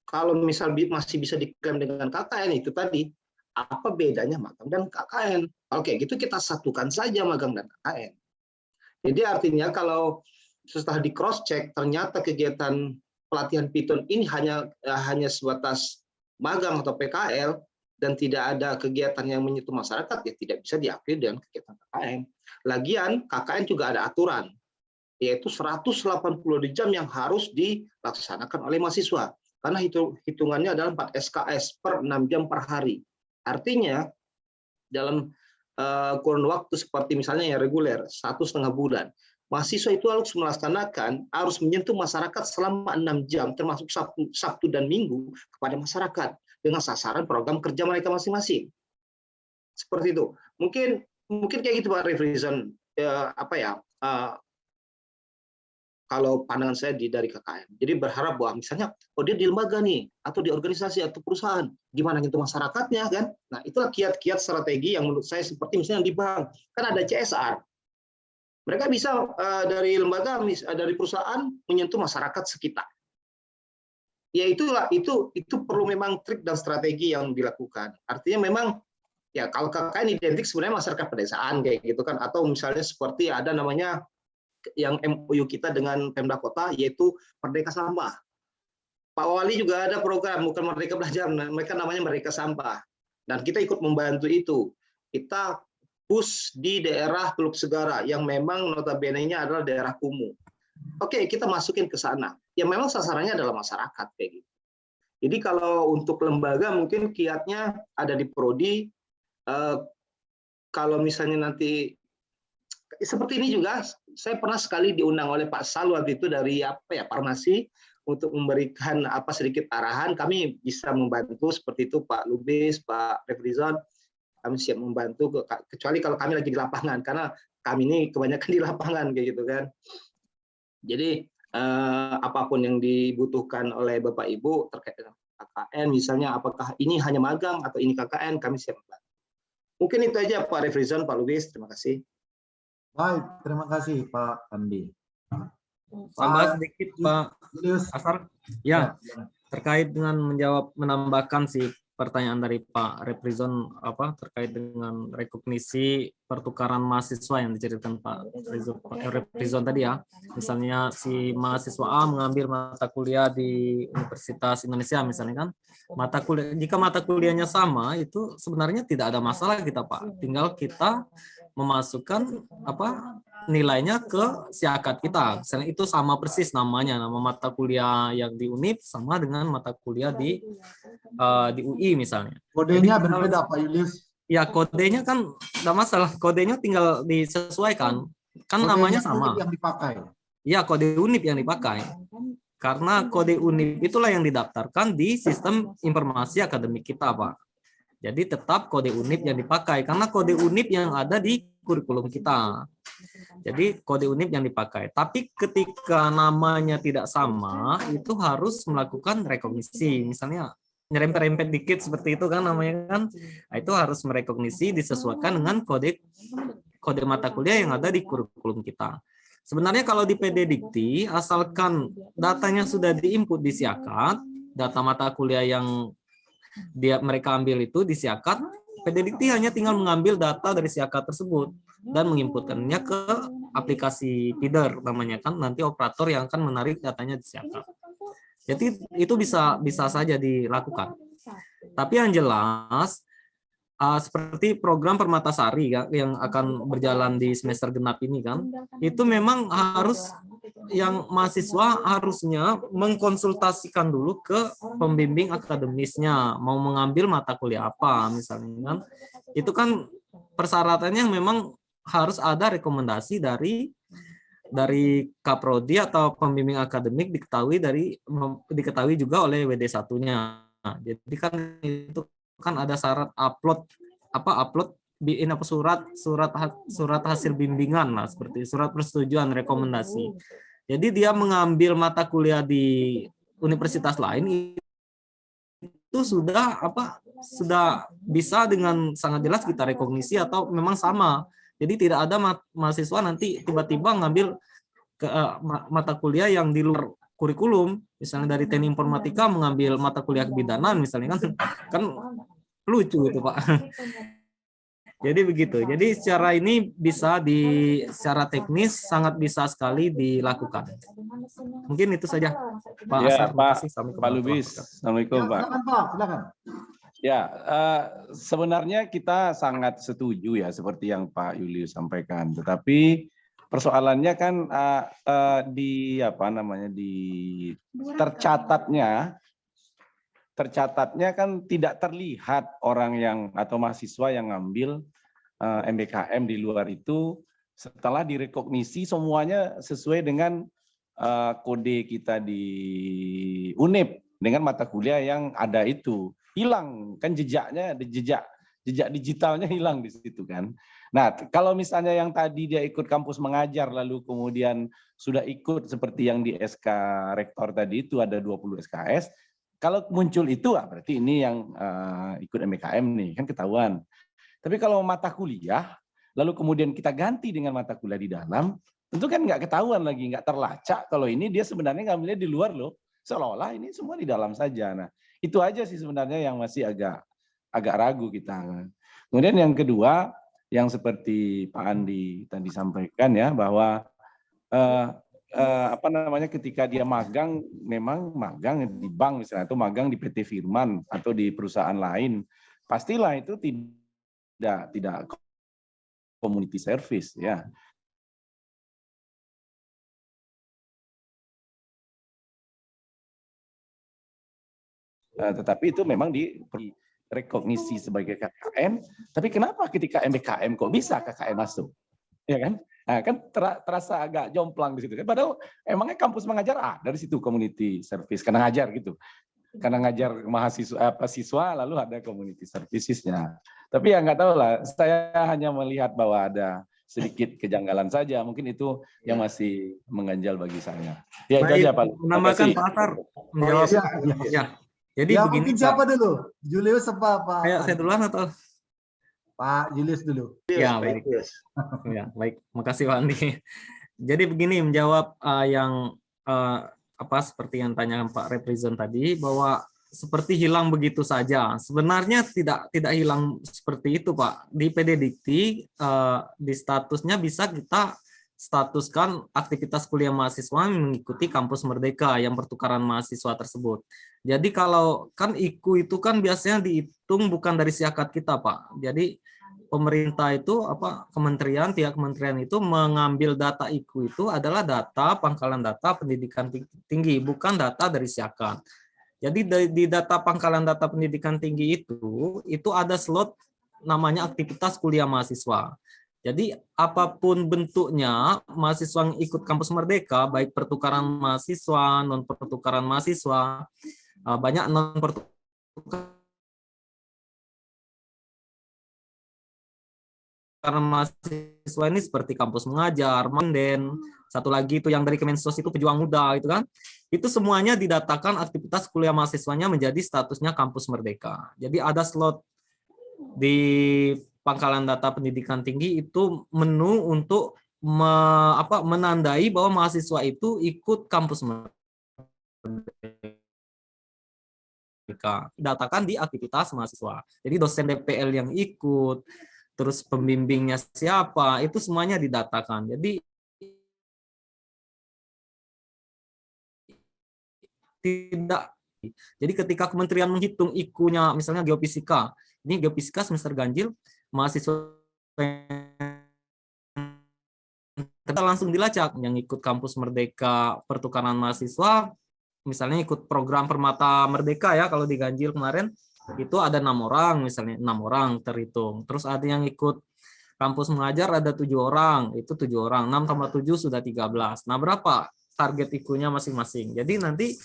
Kalau misal masih bisa diklaim dengan KKN itu tadi apa bedanya magang dan KKN? Oke, gitu kita satukan saja magang dan KKN. Jadi artinya kalau setelah di cross check ternyata kegiatan pelatihan Python ini hanya sebatas magang atau PKL dan tidak ada kegiatan yang menyentuh masyarakat, ya tidak bisa diakui dengan kegiatan KKN. Lagian KKN juga ada aturan, yaitu 180 jam yang harus dilaksanakan oleh mahasiswa. Karena hitungannya adalah 4 SKS per 6 jam per hari. Artinya dalam kurun waktu seperti misalnya yang reguler 1,5 bulan, mahasiswa itu harus menyentuh masyarakat selama 6 jam, termasuk Sabtu dan Minggu kepada masyarakat dengan sasaran program kerja mereka masing-masing. Seperti itu. Mungkin kayak gitu Pak Refrizon. Kalau pandangan saya dari KKN. Jadi berharap bahwa misalnya, dia di lembaga nih, atau di organisasi atau perusahaan, gimana nyentuh masyarakatnya kan? Nah itulah kiat-kiat strategi yang menurut saya seperti misalnya di bank, kan ada CSR. Mereka bisa dari lembaga, dari perusahaan menyentuh masyarakat sekitar. Ya itulah itu perlu memang trik dan strategi yang dilakukan. Artinya memang ya kalau KKN identik sebenarnya masyarakat pedesaan kayak gitu kan, atau misalnya seperti ada namanya yang MOU kita dengan Pemda Kota yaitu Merdeka Sampah. Pak Wali juga ada program bukan Merdeka Belajar, mereka namanya Merdeka Sampah. Dan kita ikut membantu itu. Kita push di daerah Teluk Segara yang memang notabene-nya adalah daerah kumuh. Oke, kita masukin ke sana. Yang memang sasarannya adalah masyarakat kayak gitu. Jadi kalau untuk lembaga mungkin kiatnya ada di Prodi. Kalau misalnya nanti seperti ini juga, saya pernah sekali diundang oleh Pak Sal waktu itu dari farmasi untuk memberikan sedikit arahan. Kami bisa membantu seperti itu Pak Lubis, Pak Refrizon, kami siap membantu kecuali kalau kami lagi di lapangan karena kami ini kebanyakan di lapangan kayak gitu kan. Jadi apapun yang dibutuhkan oleh Bapak Ibu terkait dengan KKN, misalnya apakah ini hanya magang atau ini KKN, kami siap membantu. Mungkin itu aja Pak Refrizon, Pak Lubis, terima kasih. Baik, terima kasih Pak Andi. Tambah sedikit Pak Julius. Asar. Ya, silakan. terkait dengan menambahkan sih pertanyaan dari Pak Reprizon terkait dengan rekognisi pertukaran mahasiswa yang diceritakan Pak Reprizon tadi ya. Misalnya si mahasiswa A mengambil mata kuliah di Universitas Indonesia misalnya kan. Jika mata kuliahnya sama itu sebenarnya tidak ada masalah kita Pak. Tinggal kita memasukkan nilainya ke si akad kita. Misalnya itu sama persis namanya, nama mata kuliah yang di UNIP sama dengan mata kuliah di UI misalnya. Kodenya Jadi, berbeda Pak Julius. Ya kodenya kan nggak masalah, kodenya tinggal disesuaikan. Kan Kodenya namanya sama. yang dipakai. Ya kode UNIP yang dipakai. Karena kode UNIP itulah yang didaftarkan di sistem informasi akademik kita Pak. Jadi tetap kode UNIP yang dipakai karena kode UNIP yang ada di kurikulum kita. Jadi kode UNIP yang dipakai. Tapi ketika namanya tidak sama, itu harus melakukan rekognisi. Misalnya nyerempet-rempet dikit seperti itu kan namanya kan. Nah, itu harus merekognisi disesuaikan dengan kode mata kuliah yang ada di kurikulum kita. Sebenarnya kalau di PD Dikti, asalkan datanya sudah diinput di Siakat, data mata kuliah yang mereka ambil itu di Siakat, PD Dikti hanya tinggal mengambil data dari Siakat tersebut dan menginputkannya ke aplikasi feeder namanya kan, nanti operator yang akan menarik datanya di Siakat. Jadi itu bisa saja dilakukan. Tapi yang jelas seperti program Permatasari yang akan berjalan di semester genap ini kan, itu memang harus yang mahasiswa harusnya mengkonsultasikan dulu ke pembimbing akademisnya mau mengambil mata kuliah apa misalnya kan. Itu kan persyaratannya memang harus ada rekomendasi dari Kaprodi atau pembimbing akademik diketahui juga oleh WD1-nya. Jadi kan itu kan ada syarat upload surat hasil bimbingan lah, seperti surat persetujuan rekomendasi. Jadi dia mengambil mata kuliah di universitas lain itu sudah bisa dengan sangat jelas kita rekognisi atau memang sama. Jadi tidak ada mahasiswa nanti tiba-tiba ngambil mata kuliah yang di luar kurikulum, misalnya dari teknik informatika mengambil mata kuliah kebidanan misalnya kan lucu itu Pak. Jadi begitu. Jadi secara ini secara teknis sangat bisa sekali dilakukan. Mungkin itu saja Pak Ya, Asar. Pak Lubis. Assalamualaikum Pak. Silakan Pak, silakan. Ya, sebenarnya kita sangat setuju ya seperti yang Pak Julius sampaikan. Tetapi persoalannya kan di tercatatnya kan tidak terlihat orang yang atau mahasiswa yang ngambil MBKM di luar itu setelah direkognisi semuanya sesuai dengan kode kita di UNIP dengan mata kuliah yang ada itu. Hilang kan jejak digitalnya hilang di situ kan. Nah, kalau misalnya yang tadi dia ikut kampus mengajar lalu kemudian sudah ikut seperti yang di SK Rektor tadi itu ada 20 SKS, kalau muncul itu berarti ini yang ikut MBKM nih, kan ketahuan. Tapi kalau mata kuliah lalu kemudian kita ganti dengan mata kuliah di dalam, tentu kan nggak ketahuan lagi, nggak terlacak kalau ini dia sebenarnya ngambilnya di luar loh. Seolah-olah ini semua di dalam saja. Nah, itu aja sih sebenarnya yang masih agak ragu kita. Kemudian yang kedua, yang seperti Pak Andi tadi sampaikan ya, bahwa ketika dia magang, memang magang di bank misalnya, atau magang di PT Firman atau di perusahaan lain, pastilah itu tidak community service ya. Tetapi itu memang direkognisi sebagai KKN. Tapi kenapa ketika MBKM kok bisa KKN masuk? Ya kan? Nah, kan terasa agak jomplang di situ. Padahal emangnya kampus mengajar dari situ community service karena ngajar gitu. Karena ngajar siswa lalu ada community services-nya. Tapi ya nggak tahu lah. Saya hanya melihat bahwa ada sedikit kejanggalan saja. Mungkin itu yang masih mengganjal bagi saya. Ya itu aja Pak. Menambahkan Pak Asar menjawab. Ya. Jadi ya, begini. Mungkin siapa dulu? Julius apa Pak? Saya duluan atau? Pak Julius dulu. Ya, Baik, baik. yes. Ya, baik. Makasih Pak Andi. Jadi begini, menjawab yang seperti yang tanya Pak Represen tadi, bahwa seperti hilang begitu saja. Sebenarnya tidak hilang seperti itu, Pak. Di PDDikti di statusnya bisa kita statuskan aktivitas kuliah mahasiswa mengikuti kampus Merdeka yang pertukaran mahasiswa tersebut. Jadi kalau kan IKU itu kan biasanya dihitung bukan dari siakat kita, Pak. Jadi pemerintah itu pihak kementerian itu mengambil data IKU itu adalah data pangkalan data pendidikan tinggi, bukan data dari siakat. Jadi di data pangkalan data pendidikan tinggi itu ada slot namanya aktivitas kuliah mahasiswa. Jadi apapun bentuknya mahasiswa yang ikut kampus Merdeka, baik pertukaran mahasiswa, non pertukaran mahasiswa, banyak non pertukaran mahasiswa ini seperti kampus mengajar, Manden, satu lagi itu yang dari Kemensos itu pejuang muda itu kan. Itu semuanya didatakan aktivitas kuliah mahasiswanya menjadi statusnya kampus Merdeka. Jadi ada slot di pangkalan data pendidikan tinggi itu menu untuk menandai bahwa mahasiswa itu ikut kampus Merdeka. Datakan di aktivitas mahasiswa. Jadi dosen DPL yang ikut, terus pembimbingnya siapa, itu semuanya didatakan. Jadi tidak. Jadi ketika kementerian menghitung IKU-nya, misalnya geofisika, ini geofisika semester ganjil, mahasiswa kita langsung dilacak yang ikut kampus Merdeka pertukaran mahasiswa, misalnya ikut program Permata Merdeka ya, kalau di ganjil kemarin itu ada 6 orang, misalnya 6 orang terhitung. Terus ada yang ikut kampus mengajar ada 7 orang, itu 7 orang, 6 tambah 7 sudah 13. Nah, berapa target IKU-nya masing-masing? Jadi nanti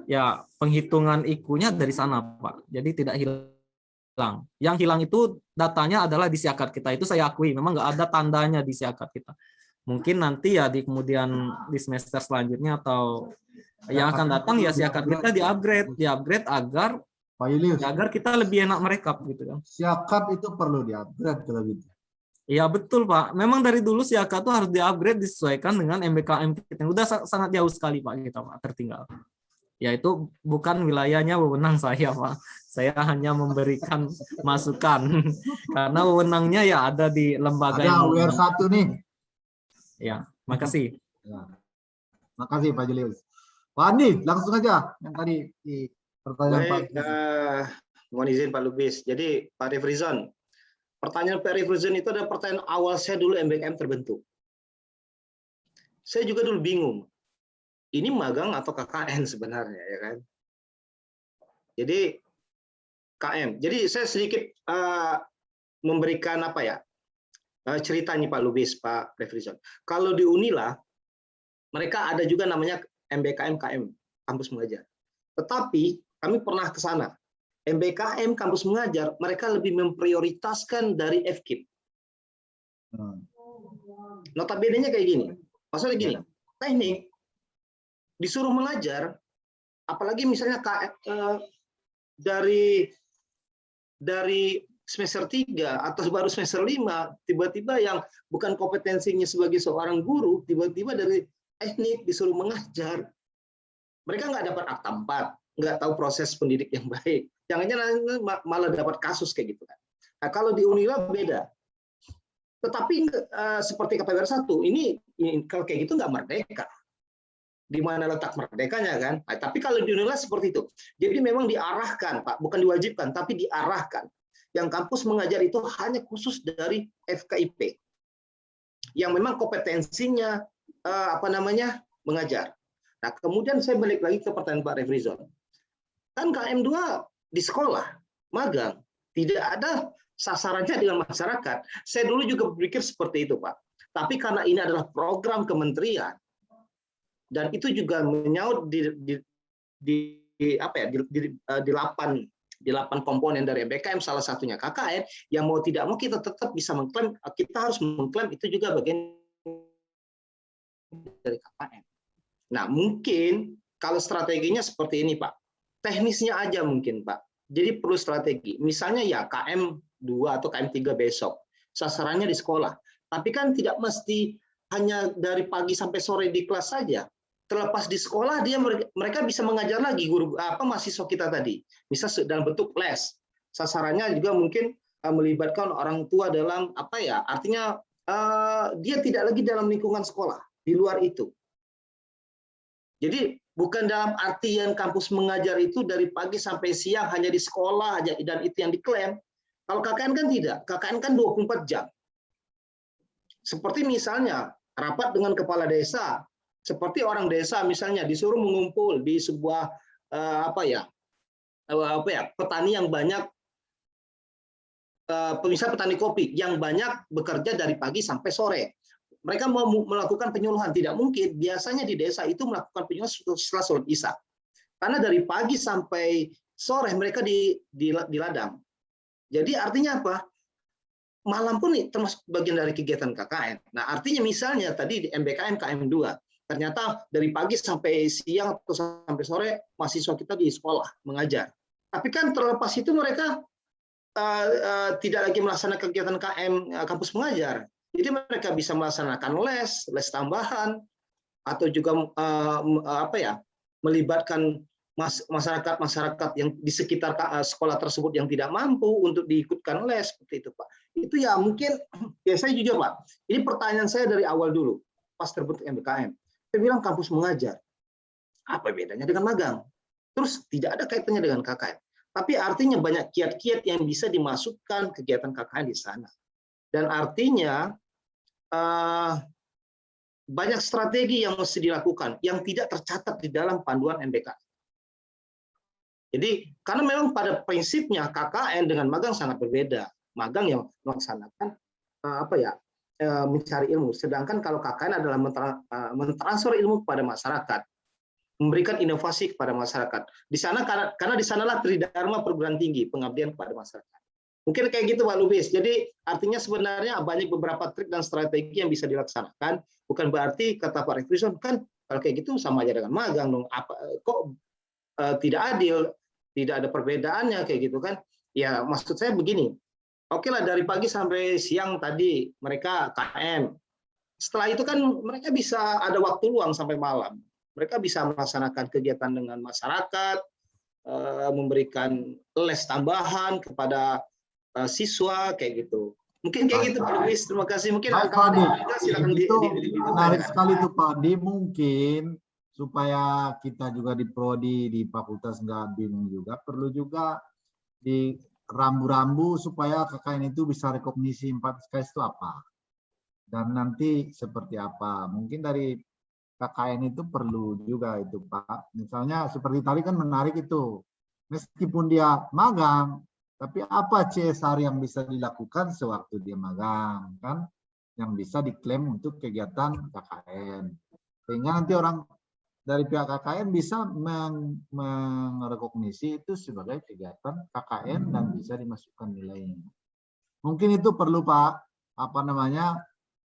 ya penghitungan IKU-nya dari sana, Pak. Jadi tidak hilang. Yang hilang itu datanya adalah di siakat kita. Itu saya akui, memang nggak ada tandanya di siakat kita. Mungkin nanti ya di kemudian di semester selanjutnya atau yang akan datang ya siakat kita di-upgrade agar Pak Julius, agar kita lebih enak merekap gitu kan. siakat itu perlu di-upgrade kalau gitu. Iya betul Pak. Memang dari dulu siakat itu harus di-upgrade disesuaikan dengan MBKM kita. Udah sangat jauh sekali Pak kita Pak, tertinggal. Ya itu bukan wilayahnya wewenang saya Pak. Saya hanya memberikan masukan karena wewenangnya ya ada di lembaga Ada yang UR1 nih. ya, makasih. Ya. Makasih Pak Julius. Pak Andi, langsung aja yang tadi di pertanyaan Pak. Baik, mohon izin Pak Lubis. Jadi Pak Represen, pertanyaan Pak Represen itu adalah pertanyaan awal saya dulu MBKM terbentuk. Saya juga dulu bingung. Ini magang atau KKN sebenarnya ya kan? Jadi KM. Jadi saya sedikit memberikan ceritanya Pak Lubis, Pak Represen. Kalau di Unila mereka ada juga namanya MBKM KM, kampus mengajar. Tetapi kami pernah ke sana. MBKM kampus mengajar, mereka lebih memprioritaskan dari FKIP. Notabene-nya kayak gini. Maksudnya gini, teknik disuruh mengajar, apalagi misalnya dari semester 3 atau baru semester 5, tiba-tiba yang bukan kompetensinya sebagai seorang guru, tiba-tiba dari teknik disuruh mengajar. Mereka nggak dapat akta 4, nggak tahu proses pendidik yang baik. Jangan-jangan malah dapat kasus kayak gitu kan. Nah, kalau di Unila beda. Tetapi seperti KPWR 1, ini kalau kayak gitu nggak merdeka. Di mana letak merdekanya kan? Nah, tapi kalau di Unila seperti itu. Jadi memang diarahkan, Pak, bukan diwajibkan, tapi diarahkan. Yang kampus mengajar itu hanya khusus dari FKIP. Yang memang kompetensinya mengajar. Nah, kemudian saya balik lagi ke pertanyaan Pak Represen. Kan KM2 di sekolah, magang, tidak ada sasarannya dengan masyarakat. Saya dulu juga berpikir seperti itu, Pak. Tapi karena ini adalah program kementerian, dan itu juga menyaut di 8 komponen dari MBKM, salah satunya KKN, yang mau tidak mau kita tetap bisa mengklaim, kita harus mengklaim itu juga bagian dari KKN. Nah, mungkin kalau strateginya seperti ini, Pak. Teknisnya aja mungkin, Pak. Jadi perlu strategi. Misalnya ya KM 2 atau KM3 besok. Sasarannya di sekolah. Tapi kan tidak mesti hanya dari pagi sampai sore di kelas saja. Terlepas di sekolah mereka bisa mengajar lagi guru mahasiswa kita tadi. Bisa dalam bentuk les. Sasarannya juga mungkin melibatkan orang tua dalam artinya dia tidak lagi dalam lingkungan sekolah, di luar itu. Jadi bukan dalam artian kampus mengajar itu dari pagi sampai siang hanya di sekolah aja dan itu yang diklaim. Kalau KKN kan tidak, KKN kan 24 jam. Seperti misalnya rapat dengan kepala desa, seperti orang desa misalnya disuruh mengumpul di sebuah petani yang banyak, misal petani kopi yang banyak bekerja dari pagi sampai sore. Mereka mau melakukan penyuluhan, tidak mungkin. Biasanya di desa itu melakukan penyuluhan setelah sholat Isya. Karena dari pagi sampai sore mereka di ladang. Jadi artinya apa? Malam pun termasuk bagian dari kegiatan KKN. Nah, artinya misalnya tadi di MBKM KM2, ternyata dari pagi sampai siang atau sampai sore mahasiswa kita di sekolah mengajar. Tapi kan terlepas itu mereka tidak lagi melaksanakan kegiatan KM kampus mengajar. Jadi mereka bisa melaksanakan les tambahan, atau juga melibatkan masyarakat yang di sekitar sekolah tersebut yang tidak mampu untuk diikutkan les seperti itu, Pak. Itu ya mungkin ya saya jujur, Pak. Ini pertanyaan saya dari awal dulu pas terbentuk MBKM. Saya bilang kampus mengajar. Apa bedanya dengan magang? Terus tidak ada kaitannya dengan KKN. Tapi artinya banyak kiat-kiat yang bisa dimasukkan kegiatan KKN di sana. Dan artinya banyak strategi yang mesti dilakukan yang tidak tercatat di dalam panduan MBK. Jadi karena memang pada prinsipnya KKN dengan magang sangat berbeda. Magang yang melaksanakan mencari ilmu, sedangkan kalau KKN adalah mentransfer ilmu kepada masyarakat, memberikan inovasi kepada masyarakat. Di sana karena di sanalah tridharma perguruan tinggi, pengabdian kepada masyarakat. Mungkin kayak gitu, Pak Lubis. Jadi artinya sebenarnya banyak beberapa trik dan strategi yang bisa dilaksanakan. Bukan berarti kata Pak Refrison kan kalau kayak gitu sama aja dengan magang dong. Kok tidak adil, tidak ada perbedaannya kayak gitu kan? Ya maksud saya begini. Oke lah, dari pagi sampai siang tadi mereka KM. Setelah itu kan mereka bisa ada waktu luang sampai malam. Mereka bisa melaksanakan kegiatan dengan masyarakat, memberikan les tambahan kepada siswa kayak gitu. Mungkin kayak gitu, Pak Luis. Terima kasih. Mungkin Pak Adi, silakan itu menarik sekali tuh Pak Adi. Mungkin supaya kita juga di prodi di fakultas nggak bingung juga, perlu juga di rambu-rambu supaya KKN itu bisa rekognisi 4 SKS itu apa dan nanti seperti apa. Mungkin dari KKN itu perlu juga itu Pak. Misalnya seperti tadi kan menarik itu, meskipun dia magang, tapi apa CSR yang bisa dilakukan sewaktu dia magang, kan? Yang bisa diklaim untuk kegiatan KKN. Sehingga nanti orang dari pihak KKN bisa merekognisi itu sebagai kegiatan KKN dan bisa dimasukkan nilainya. Mungkin itu perlu Pak,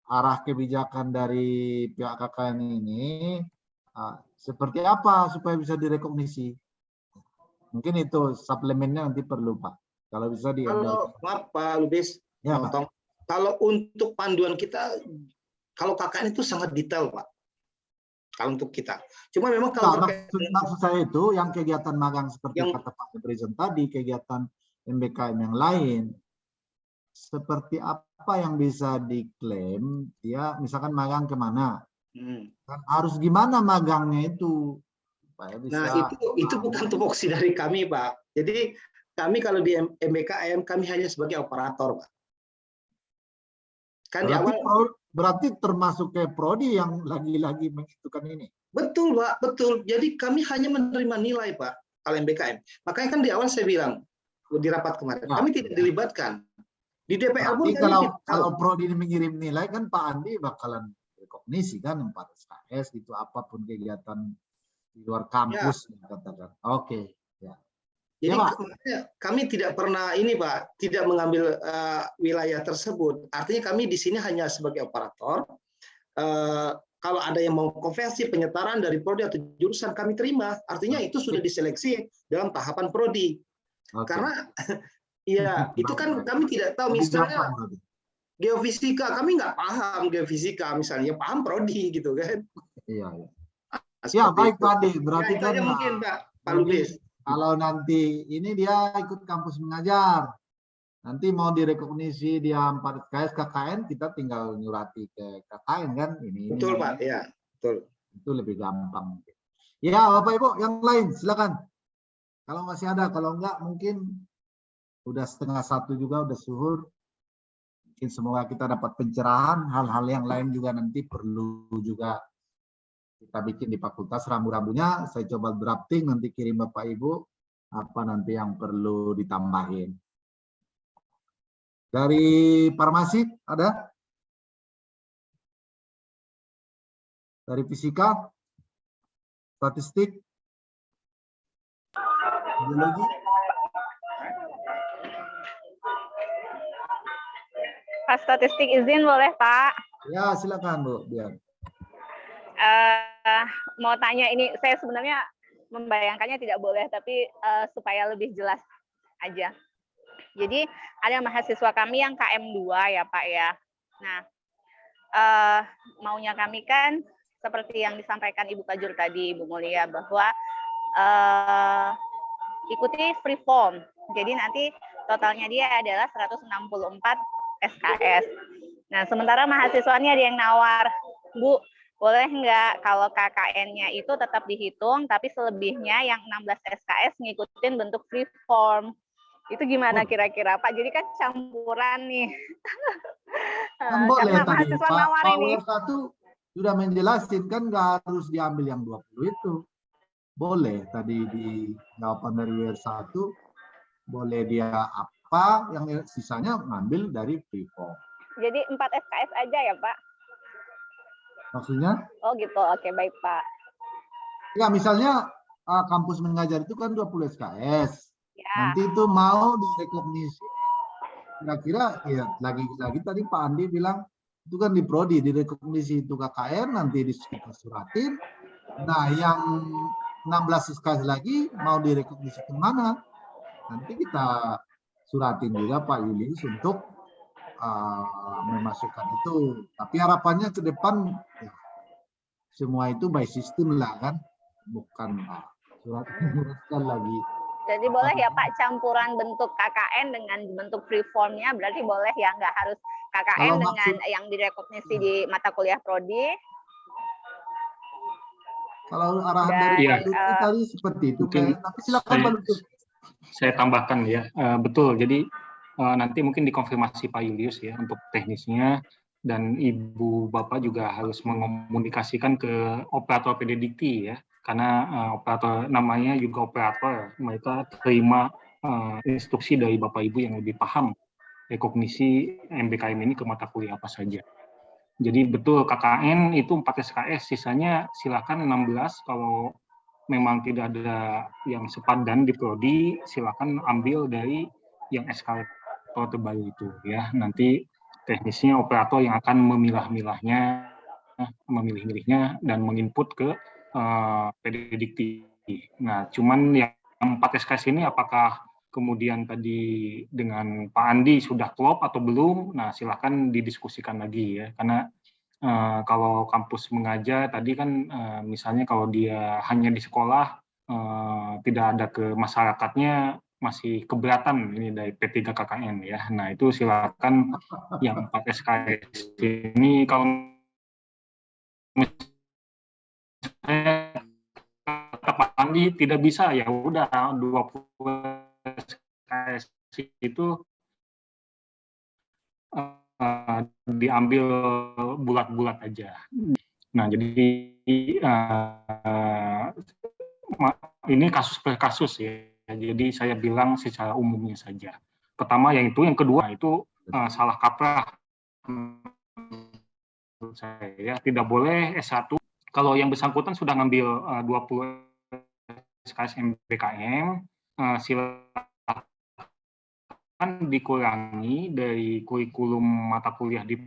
arah kebijakan dari pihak KKN ini seperti apa supaya bisa direkognisi. Mungkin itu suplemennya nanti perlu Pak. Kalau bisa maaf Pak Lubis, ya, Pak. Kalau untuk panduan kita, kalau KKN itu sangat detail Pak. Kalau untuk kita, cuma memang kalau maksud saya itu yang kegiatan magang seperti kata Pak Presiden tadi, kegiatan MBKM yang lain, seperti apa yang bisa diklaim, ya misalkan magang kemana, kan harus gimana magangnya itu. Nah itu bukan tupoksi dari kami Pak. Jadi kami kalau di MBKM kami hanya sebagai operator Pak. Kan berarti termasuk ke prodi yang lagi-lagi menghitungkan ini. Betul Pak, betul. Jadi kami hanya menerima nilai Pak kalau MBKM. Makanya kan di awal saya bilang di rapat kemarin, kami tidak dilibatkan. Di DPR pun kalau prodi mengirim nilai kan Pak Andi bakalan rekognisi kan 4 SKS itu apapun kegiatan di luar kampus katakan. Oke. Jadi kami tidak pernah ini Pak, tidak mengambil wilayah tersebut. Artinya kami di sini hanya sebagai operator. Kalau ada yang mau konversi penyetaraan dari prodi atau jurusan kami terima. Artinya itu sudah diseleksi dalam tahapan prodi. Karena Iya, itu kan kami tidak tahu. Lebih Misalnya gampang berarti. geofisika, kami nggak paham geofisika misalnya, paham prodi gitu kan. Iya, iya. Nah, Ya, seperti baik itu. Pak Andi. Ya, Berarti itu kan aja mungkin Pak Prodi, Lubis. kalau nanti ini dia ikut kampus mengajar, nanti mau direkognisi dia 4 SKS KKN, kita tinggal nyurati ke KKN kan, ini Betul Pak, ya, betul. itu lebih gampang. Ya, Bapak Ibu, yang lain silakan. Kalau masih ada, kalau enggak mungkin udah 12:30 juga, udah zuhur. Mungkin semoga kita dapat pencerahan, hal-hal yang lain juga nanti perlu juga kita bikin di fakultas rambu-rambunya. Saya coba drafting, nanti kirim Bapak Ibu apa nanti yang perlu ditambahin. Dari farmasi ada? Dari fisika? Statistik? Biologi? Pak statistik izin boleh Pak? Ya, silakan Bu, biar. Mau tanya ini, saya sebenarnya membayangkannya tidak boleh, tapi supaya lebih jelas aja. Jadi ada mahasiswa kami yang KM2 ya Pak ya. Nah, maunya kami kan seperti yang disampaikan Ibu Kajur tadi, Ibu Mulia, bahwa ikuti free form. Jadi nanti totalnya dia adalah 164 SKS. Nah, sementara mahasiswanya ada yang nawar, Bu, boleh nggak kalau KKN-nya itu tetap dihitung, tapi selebihnya yang 16 SKS ngikutin bentuk free form. Itu gimana kira-kira Pak? Jadi kan campuran nih. Kan boleh Karena tadi, mahasiswa Pak nawar ini. WR1 sudah menjelaskan, kan nggak harus diambil yang 20 itu. Boleh tadi di jawaban dari WR1, boleh dia apa, yang sisanya ngambil dari free form. Jadi 4 SKS aja ya Pak? Maksudnya? Oh gitu, oke baik Pak. Ya, misalnya kampus mengajar itu kan 20 SKS. Ya. Nanti itu mau direkognisi. Kira-kira ya lagi-lagi tadi Pak Andi bilang itu kan di prodi, direkognisi itu KKN, nanti kita suratin. Nah, yang 16 SKS lagi mau direkognisi kemana? Nanti kita suratin juga Pak Yulis untuk memasukkan itu. Tapi harapannya ke depan ya, semua itu by system lah kan, bukan surat lagi. Jadi boleh ya Pak campuran bentuk KKN dengan bentuk free formnya, berarti boleh ya, nggak harus KKN Kalau dengan maksud- yang direkognisi di mata kuliah prodi. Kalau arahan Dan, dari Iya. Pak Lutfi tadi seperti itu, Mungkin tapi silakan Pak Lutfi. saya tambahkan ya, betul. Jadi nanti mungkin dikonfirmasi Pak Julius ya untuk teknisnya, dan Ibu Bapak juga harus mengomunikasikan ke operator PD Dikti ya, karena operator namanya juga operator, mereka terima instruksi dari Bapak Ibu yang lebih paham rekognisi MBKM ini ke mata kuliah apa saja. Jadi betul KKN itu 4 SKS, sisanya silakan 16 kalau memang tidak ada yang sepadan di prodi, silakan ambil dari yang eskalator terbaru itu ya. Nanti teknisnya operator yang akan memilih-milihnya dan menginput ke PD Dikti. Nah, cuman yang 4 SKS ini apakah kemudian tadi dengan Pak Andi sudah klop atau belum? Nah, silakan didiskusikan lagi ya, karena kalau kampus mengajar tadi kan misalnya kalau dia hanya di sekolah tidak ada ke masyarakatnya, masih keberatan ini dari P3 KKN ya. Nah, itu silakan yang 4 SKS ini kalau misalnya kata Pak Andi tidak bisa, ya udah 20 SKS itu diambil bulat-bulat aja. Nah, jadi ini kasus per kasus ya. Jadi saya bilang secara umumnya saja. Pertama yang itu, yang kedua itu salah kaprah. Saya tidak boleh S1 kalau yang bersangkutan sudah ngambil 20 SKS MBKM, silakan dikurangi dari kurikulum mata kuliah di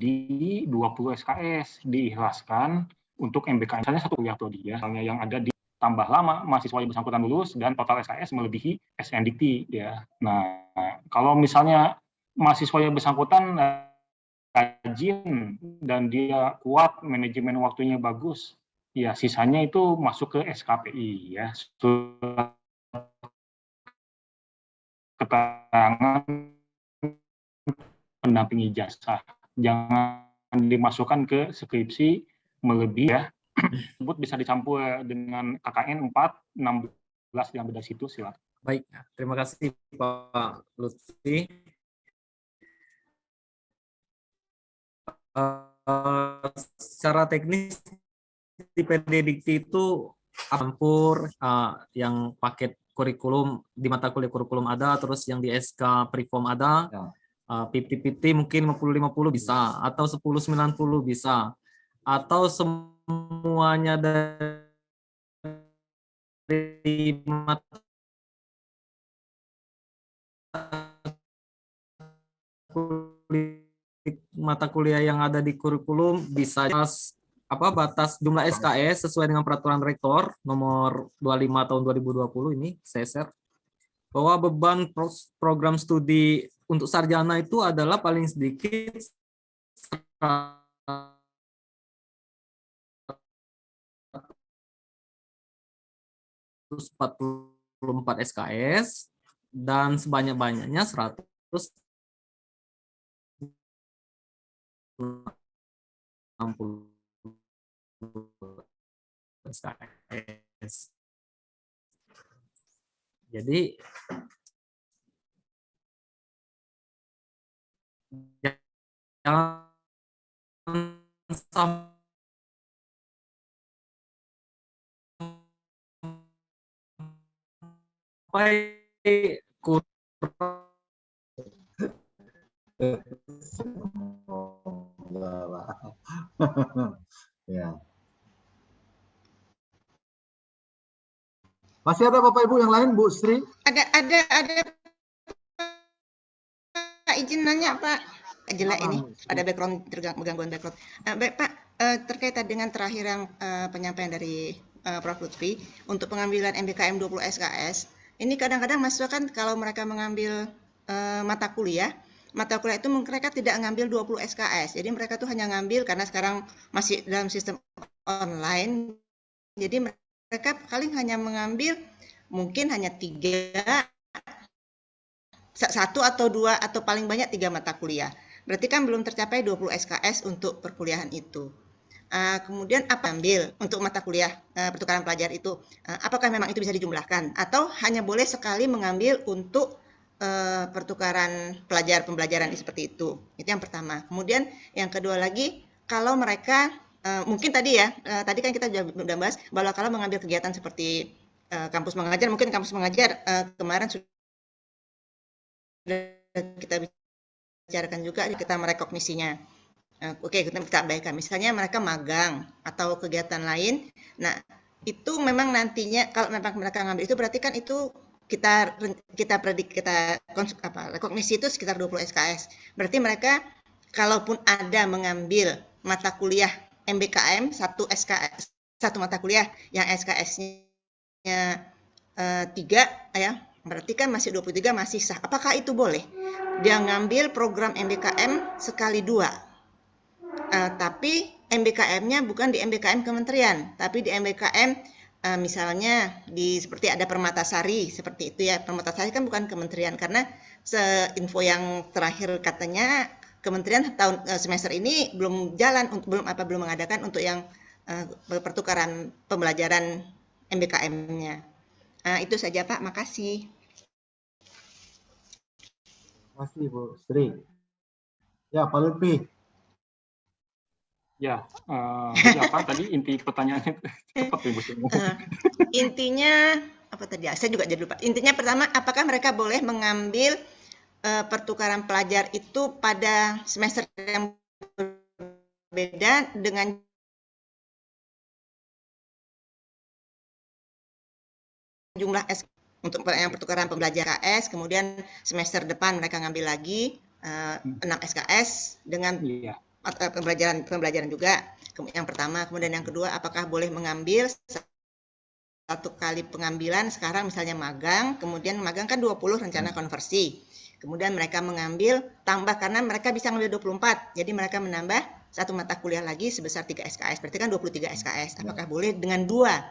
20 SKS, diikhlaskan untuk MBKM. Misalnya satu kuliah prodi ya, misalnya yang ada di tambah lama mahasiswa yang bersangkutan lulus dan total SKS melebihi SNDT ya. Nah, kalau misalnya mahasiswa yang bersangkutan rajin dan dia kuat, manajemen waktunya bagus, ya sisanya itu masuk ke SKPI ya, surat keterangan pendamping ijazah. Jangan dimasukkan ke skripsi melebihi ya. Tersebut bisa dicampur dengan KKN 4, 16 yang beda situ, silakan. Baik, terima kasih Pak Lutfi. Secara teknis di PDDikti itu campur yang paket kurikulum di mata kuliah kurikulum ada, terus yang di SK Preform ada, 50-50 mungkin 50-50 bisa, atau 10-90 bisa, atau semuanya dari mata kuliah yang ada di kurikulum bisa batas jumlah SKS sesuai dengan peraturan rektor nomor 25 tahun 2020 ini saya share bahwa beban program studi untuk sarjana itu adalah paling sedikit 144 SKS dan sebanyak-banyaknya 100 SKS. Jadi jangan sampai kurang. Ya. Masih ada Bapak Ibu yang lain, Bu Sri? Ada Pak, izin nanya Pak. Jelek ini, ada background gangguan background. Baik Pak, terkait dengan terakhir yang penyampaian dari Prof. Lutfi untuk pengambilan MBKM 20 SKS, ini kadang-kadang mahasiswa kan kalau mereka mengambil mata kuliah itu mereka tidak ngambil 20 SKS. Jadi mereka tuh hanya ngambil karena sekarang masih dalam sistem online. Jadi mereka paling hanya mengambil mungkin hanya 3, 1 atau 2 atau paling banyak 3 mata kuliah. Berarti kan belum tercapai 20 SKS untuk perkuliahan itu. Kemudian apa ambil untuk mata kuliah pertukaran pelajar itu? Apakah memang itu bisa dijumlahkan? Atau hanya boleh sekali mengambil untuk pertukaran pembelajaran seperti itu? Itu yang pertama. Kemudian yang kedua lagi, kalau mereka mungkin tadi ya, tadi kan kita sudah bahas bahwa kalau mengambil kegiatan seperti kampus mengajar, mungkin kampus mengajar kemarin sudah kita bicarakan juga, kita merekognisinya. Oke, kita abaikan. Misalnya mereka magang atau kegiatan lain. Nah, itu memang nantinya kalau memang mereka ngambil itu berarti kan itu kita rekognisi itu sekitar 20 SKS. Berarti mereka kalaupun ada mengambil mata kuliah MBKM 1 SKS, 1 mata kuliah yang SKS-nya 3 ya, berarti kan masih 23 masih sah. Apakah itu boleh? Dia ngambil program MBKM sekali 2. Tapi MBKM-nya bukan di MBKM kementerian, tapi di MBKM misalnya seperti ada Permatasari seperti itu ya. Permatasari kan bukan kementerian karena seinfo yang terakhir katanya kementerian tahun semester ini belum jalan belum mengadakan untuk yang pertukaran pembelajaran MBKM-nya. Itu saja Pak, makasih. Makasih Bu Sri. Ya, Pak Lutfi. Ya, jadi apa tadi inti pertanyaannya? Cepat Ibu. Intinya apa tadi? Saya juga jadi lupa. Intinya pertama, apakah mereka boleh mengambil pertukaran pelajar itu pada semester yang berbeda dengan jumlah untuk yang pertukaran pembelajaran SKS, kemudian semester depan mereka ngambil lagi 6 SKS dengan pembelajaran juga. Yang pertama, kemudian yang kedua, apakah boleh mengambil satu kali pengambilan, sekarang misalnya magang, kemudian magang kan 20 rencana konversi. Kemudian mereka mengambil tambah karena mereka bisa ngambil 24. Jadi mereka menambah satu mata kuliah lagi sebesar 3 SKS. Berarti kan 23 SKS. Apakah boleh dengan dua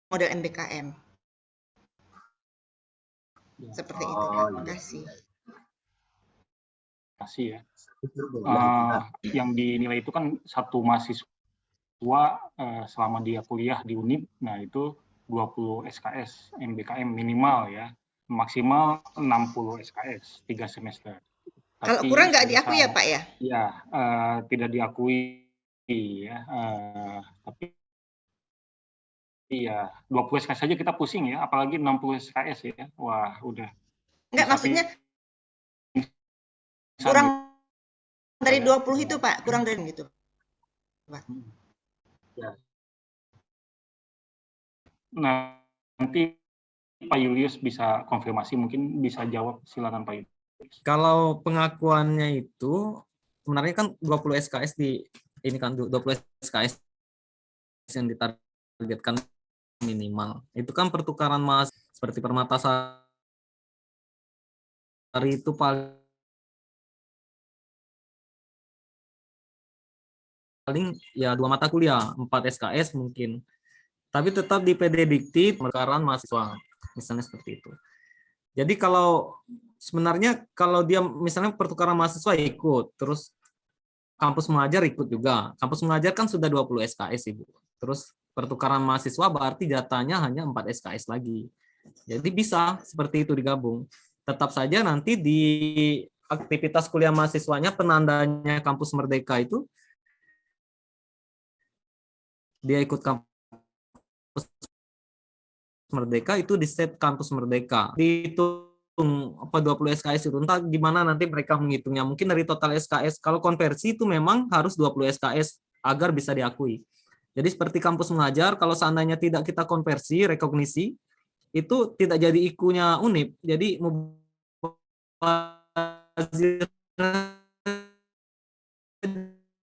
model MBKM? Seperti itu. Terima kasih. Kasih ya. Yang dinilai itu kan satu mahasiswa selama dia kuliah di UNIP, nah itu 20 SKS MBKM minimal ya, maksimal 60 SKS 3 semester. Kalau Tapi kurang nggak diakui ya Pak ya? Ya, tidak diakui ya, tapi iya 20 SKS saja kita pusing ya, apalagi 60 SKS ya, wah udah. Enggak, maksudnya kurang dari 20 itu Pak, kurang dari gitu. Pak. Ya. Nah, nanti Pak Julius bisa konfirmasi, mungkin bisa jawab, silakan Pak Julius. Kalau pengakuannya itu sebenarnya kan 20 SKS ini kan 20 SKS yang ditargetkan minimal. Itu kan pertukaran mas seperti Permatasari itu paling ya 2 mata kuliah, 4 SKS mungkin. Tapi tetap di PD Dikti pertukaran mahasiswa, misalnya seperti itu. Jadi kalau sebenarnya kalau dia misalnya pertukaran mahasiswa ikut, terus kampus mengajar ikut juga. Kampus mengajar kan sudah 20 SKS Ibu. Terus pertukaran mahasiswa berarti jatahnya hanya 4 SKS lagi. Jadi bisa seperti itu digabung. Tetap saja nanti di aktivitas kuliah mahasiswanya penandanya kampus Merdeka itu dia ikut kampus Merdeka itu di set kampus Merdeka. Dihitung apa 20 SKS itu, entah gimana nanti mereka menghitungnya. Mungkin dari total SKS, kalau konversi itu memang harus 20 SKS agar bisa diakui. Jadi seperti kampus mengajar, kalau seandainya tidak kita konversi, rekognisi, itu tidak jadi IKU-nya UNIP. Jadi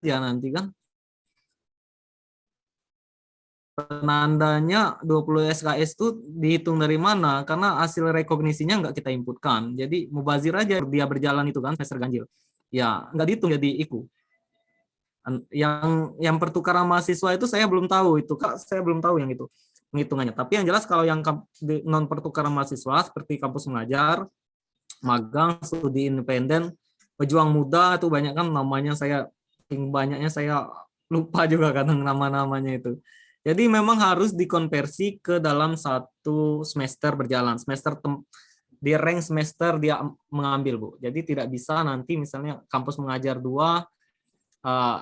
ya nanti kan penandanya 20 SKS itu dihitung dari mana? Karena hasil rekognisinya nggak kita inputkan. Jadi mubazir aja dia berjalan itu kan semester ganjil. Ya nggak dihitung jadi IKU. Yang pertukaran mahasiswa itu saya belum tahu itu, Kak. Saya belum tahu yang itu penghitungannya. Tapi yang jelas kalau yang non pertukaran mahasiswa seperti kampus mengajar, magang, studi independen, pejuang muda itu banyak kan namanya, banyaknya saya lupa juga kadang nama-namanya itu. Jadi memang harus dikonversi ke dalam satu semester berjalan. Di rank semester dia mengambil, Bu. Jadi tidak bisa nanti misalnya kampus mengajar 2,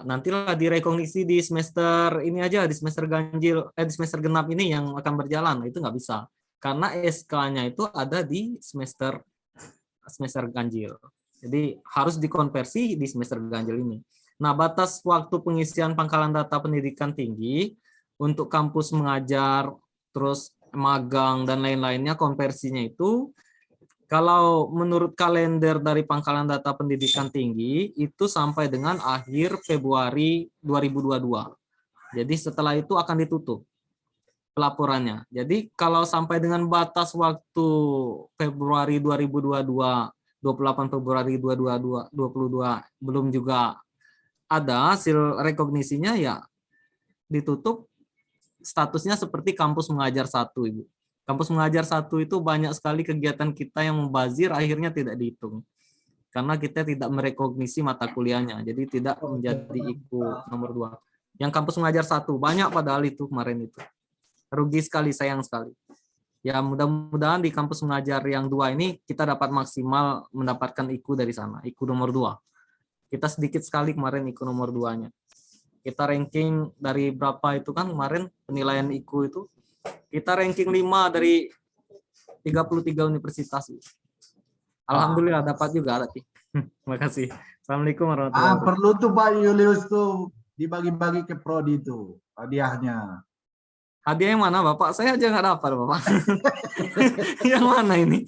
nantilah direkognisi di semester ini aja, di semester ganjil, di semester genap ini yang akan berjalan. Itu nggak bisa. Karena SK-nya itu ada di semester ganjil. Jadi harus dikonversi di semester ganjil ini. Nah, batas waktu pengisian pangkalan data pendidikan tinggi untuk kampus mengajar, terus magang, dan lain-lainnya, konversinya itu, kalau menurut kalender dari pangkalan data pendidikan tinggi, itu sampai dengan akhir Februari 2022. Jadi setelah itu akan ditutup pelaporannya. Jadi kalau sampai dengan batas waktu Februari 2022, 28 Februari 2022, belum juga ada hasil rekognisinya, ya ditutup. Statusnya seperti kampus mengajar 1, Ibu. Kampus mengajar 1 itu banyak sekali kegiatan kita yang membazir akhirnya tidak dihitung. Karena kita tidak merekognisi mata kuliahnya, jadi tidak menjadi IKU nomor 2. Yang kampus mengajar 1 banyak padahal itu kemarin itu. Rugi sekali, sayang sekali. Ya mudah-mudahan di kampus mengajar yang 2 ini kita dapat maksimal mendapatkan IKU dari sana, IKU nomor 2. Kita sedikit sekali kemarin IKU nomor 2-nya. Kita ranking dari berapa itu kan kemarin penilaian IKU itu, kita ranking 5 dari 33 universitas. Alhamdulillah dapat juga berarti. Terima kasih. Assalamualaikum warahmatullahi wabarakatuh. Perlu tuh Pak Julius tuh dibagi-bagi ke prodi itu hadiahnya. Hadiah yang mana Bapak? Saya aja nggak dapat Bapak. Yang mana ini?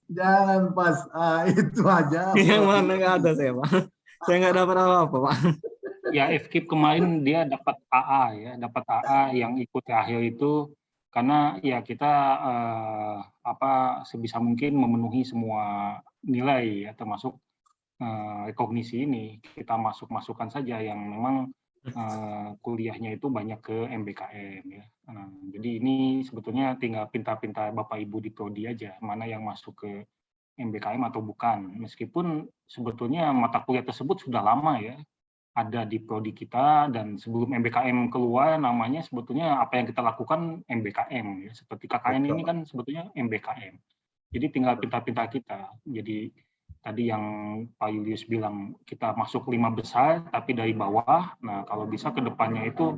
Jangan pas itu aja. Yang mana nggak ada saya, Pak. Saya nggak dapat apa-apa, Pak. Ya, FKIP kemarin dia dapat AA ya, dapat AA yang ikut terakhir itu karena ya kita sebisa mungkin memenuhi semua nilai ya, termasuk rekognisi ini. Kita masukkan saja yang memang kuliahnya itu banyak ke MBKM ya. Jadi ini sebetulnya tinggal pintar-pintar Bapak Ibu di prodi aja mana yang masuk ke MBKM atau bukan. Meskipun sebetulnya mata kuliah tersebut sudah lama ya ada di prodi kita, dan sebelum MBKM keluar namanya sebetulnya apa yang kita lakukan MBKM ya. Seperti KKN ini kan sebetulnya MBKM. Jadi tinggal pintar-pintar kita. Jadi tadi yang Pak Julius bilang kita masuk 5 besar tapi dari bawah. Nah, kalau bisa ke depannya itu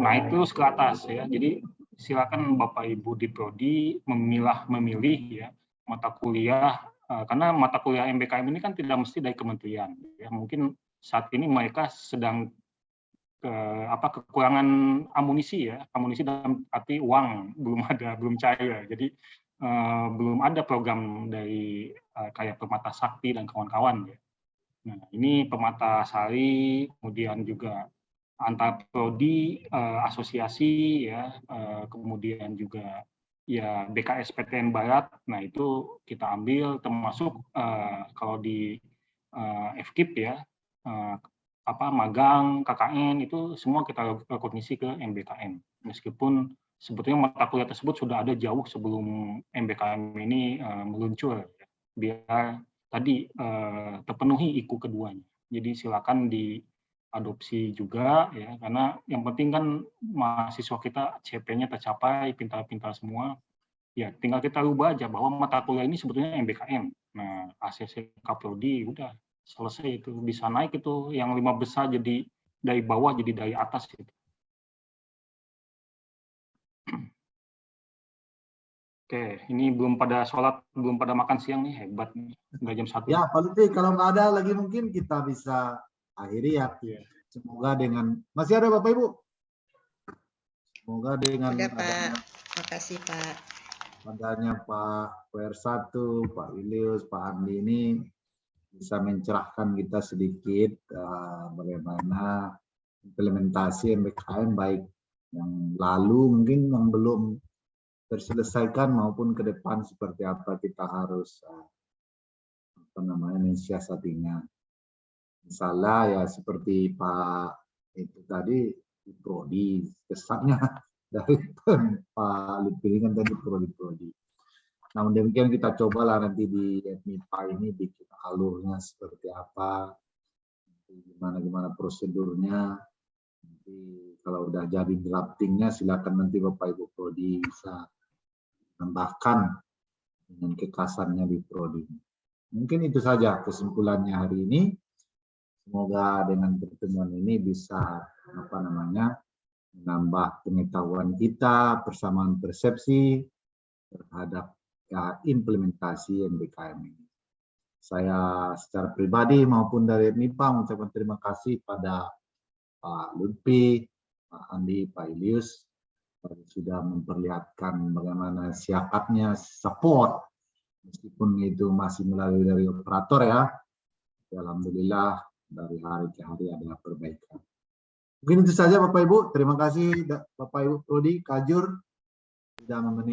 naik terus ke atas ya. Jadi silakan Bapak Ibu di prodi memilih ya mata kuliah, karena mata kuliah MBKM ini kan tidak mesti dari kementerian ya. Mungkin saat ini mereka sedang kekurangan amunisi ya, amunisi dalam arti uang belum cair, jadi belum ada program dari kayak Permata Sakti dan kawan-kawan ya. Nah, ini Permata Sari, kemudian juga antar prodi, asosiasi ya, kemudian juga ya BKSPTN Barat. Nah, itu kita ambil termasuk kalau di FKIP ya, magang, KKN itu semua kita rekognisi ke MBKM. Meskipun sebetulnya mata kuliah tersebut sudah ada jauh sebelum MBKM ini meluncur, biar tadi terpenuhi IKU keduanya. Jadi silakan diadopsi juga ya, karena yang penting kan mahasiswa kita CP-nya tercapai, pintar-pintar semua. Ya, tinggal kita rubah aja bahwa mata kuliah ini sebetulnya MBKM. Nah, ACC Kaprodi udah selesai itu, bisa naik itu yang 5 besar jadi dari bawah jadi dari atas gitu. Oke, ini belum pada sholat, belum pada makan siang nih, hebat nih, udah jam 1. Ya, Pak Lutfi, kalau nggak ada lagi mungkin kita bisa akhiri ya. Semoga dengan masih ada Bapak Ibu. Semoga dengan Sudah, Pak. Makasih, Pak. adanya Pak WR1, Pak Julius, Pak Andi ini bisa mencerahkan kita sedikit bagaimana implementasi MBKM baik yang lalu mungkin yang belum terselesaikan maupun ke depan seperti apa kita harus mensiasatinya. Misalnya ya seperti Pak itu tadi di prodi, kesannya dari Pak Lutfi kan tadi prodi. Namun demikian kita cobalah nanti di MIPA ini bikin alurnya seperti apa, gimana prosedurnya. Nanti kalau udah jadi draftingnya silakan nanti Bapak Ibu prodi bisa tambahkan dengan kekasannya di prodi. Mungkin itu saja kesimpulannya hari ini. Semoga dengan pertemuan ini bisa menambah pengetahuan kita, persamaan persepsi terhadap implementasi MBKM ini. Saya secara pribadi maupun dari MIPA mengucapkan terima kasih pada Pak Lutfi, Pak Andi, Pak Julius sudah memperlihatkan bagaimana siapnya support meskipun itu masih melalui dari operator ya. Alhamdulillah dari hari ke hari ada perbaikan. Mungkin itu saja Bapak Ibu. Terima kasih Bapak Ibu Prodi, Kajur sudah memenuhi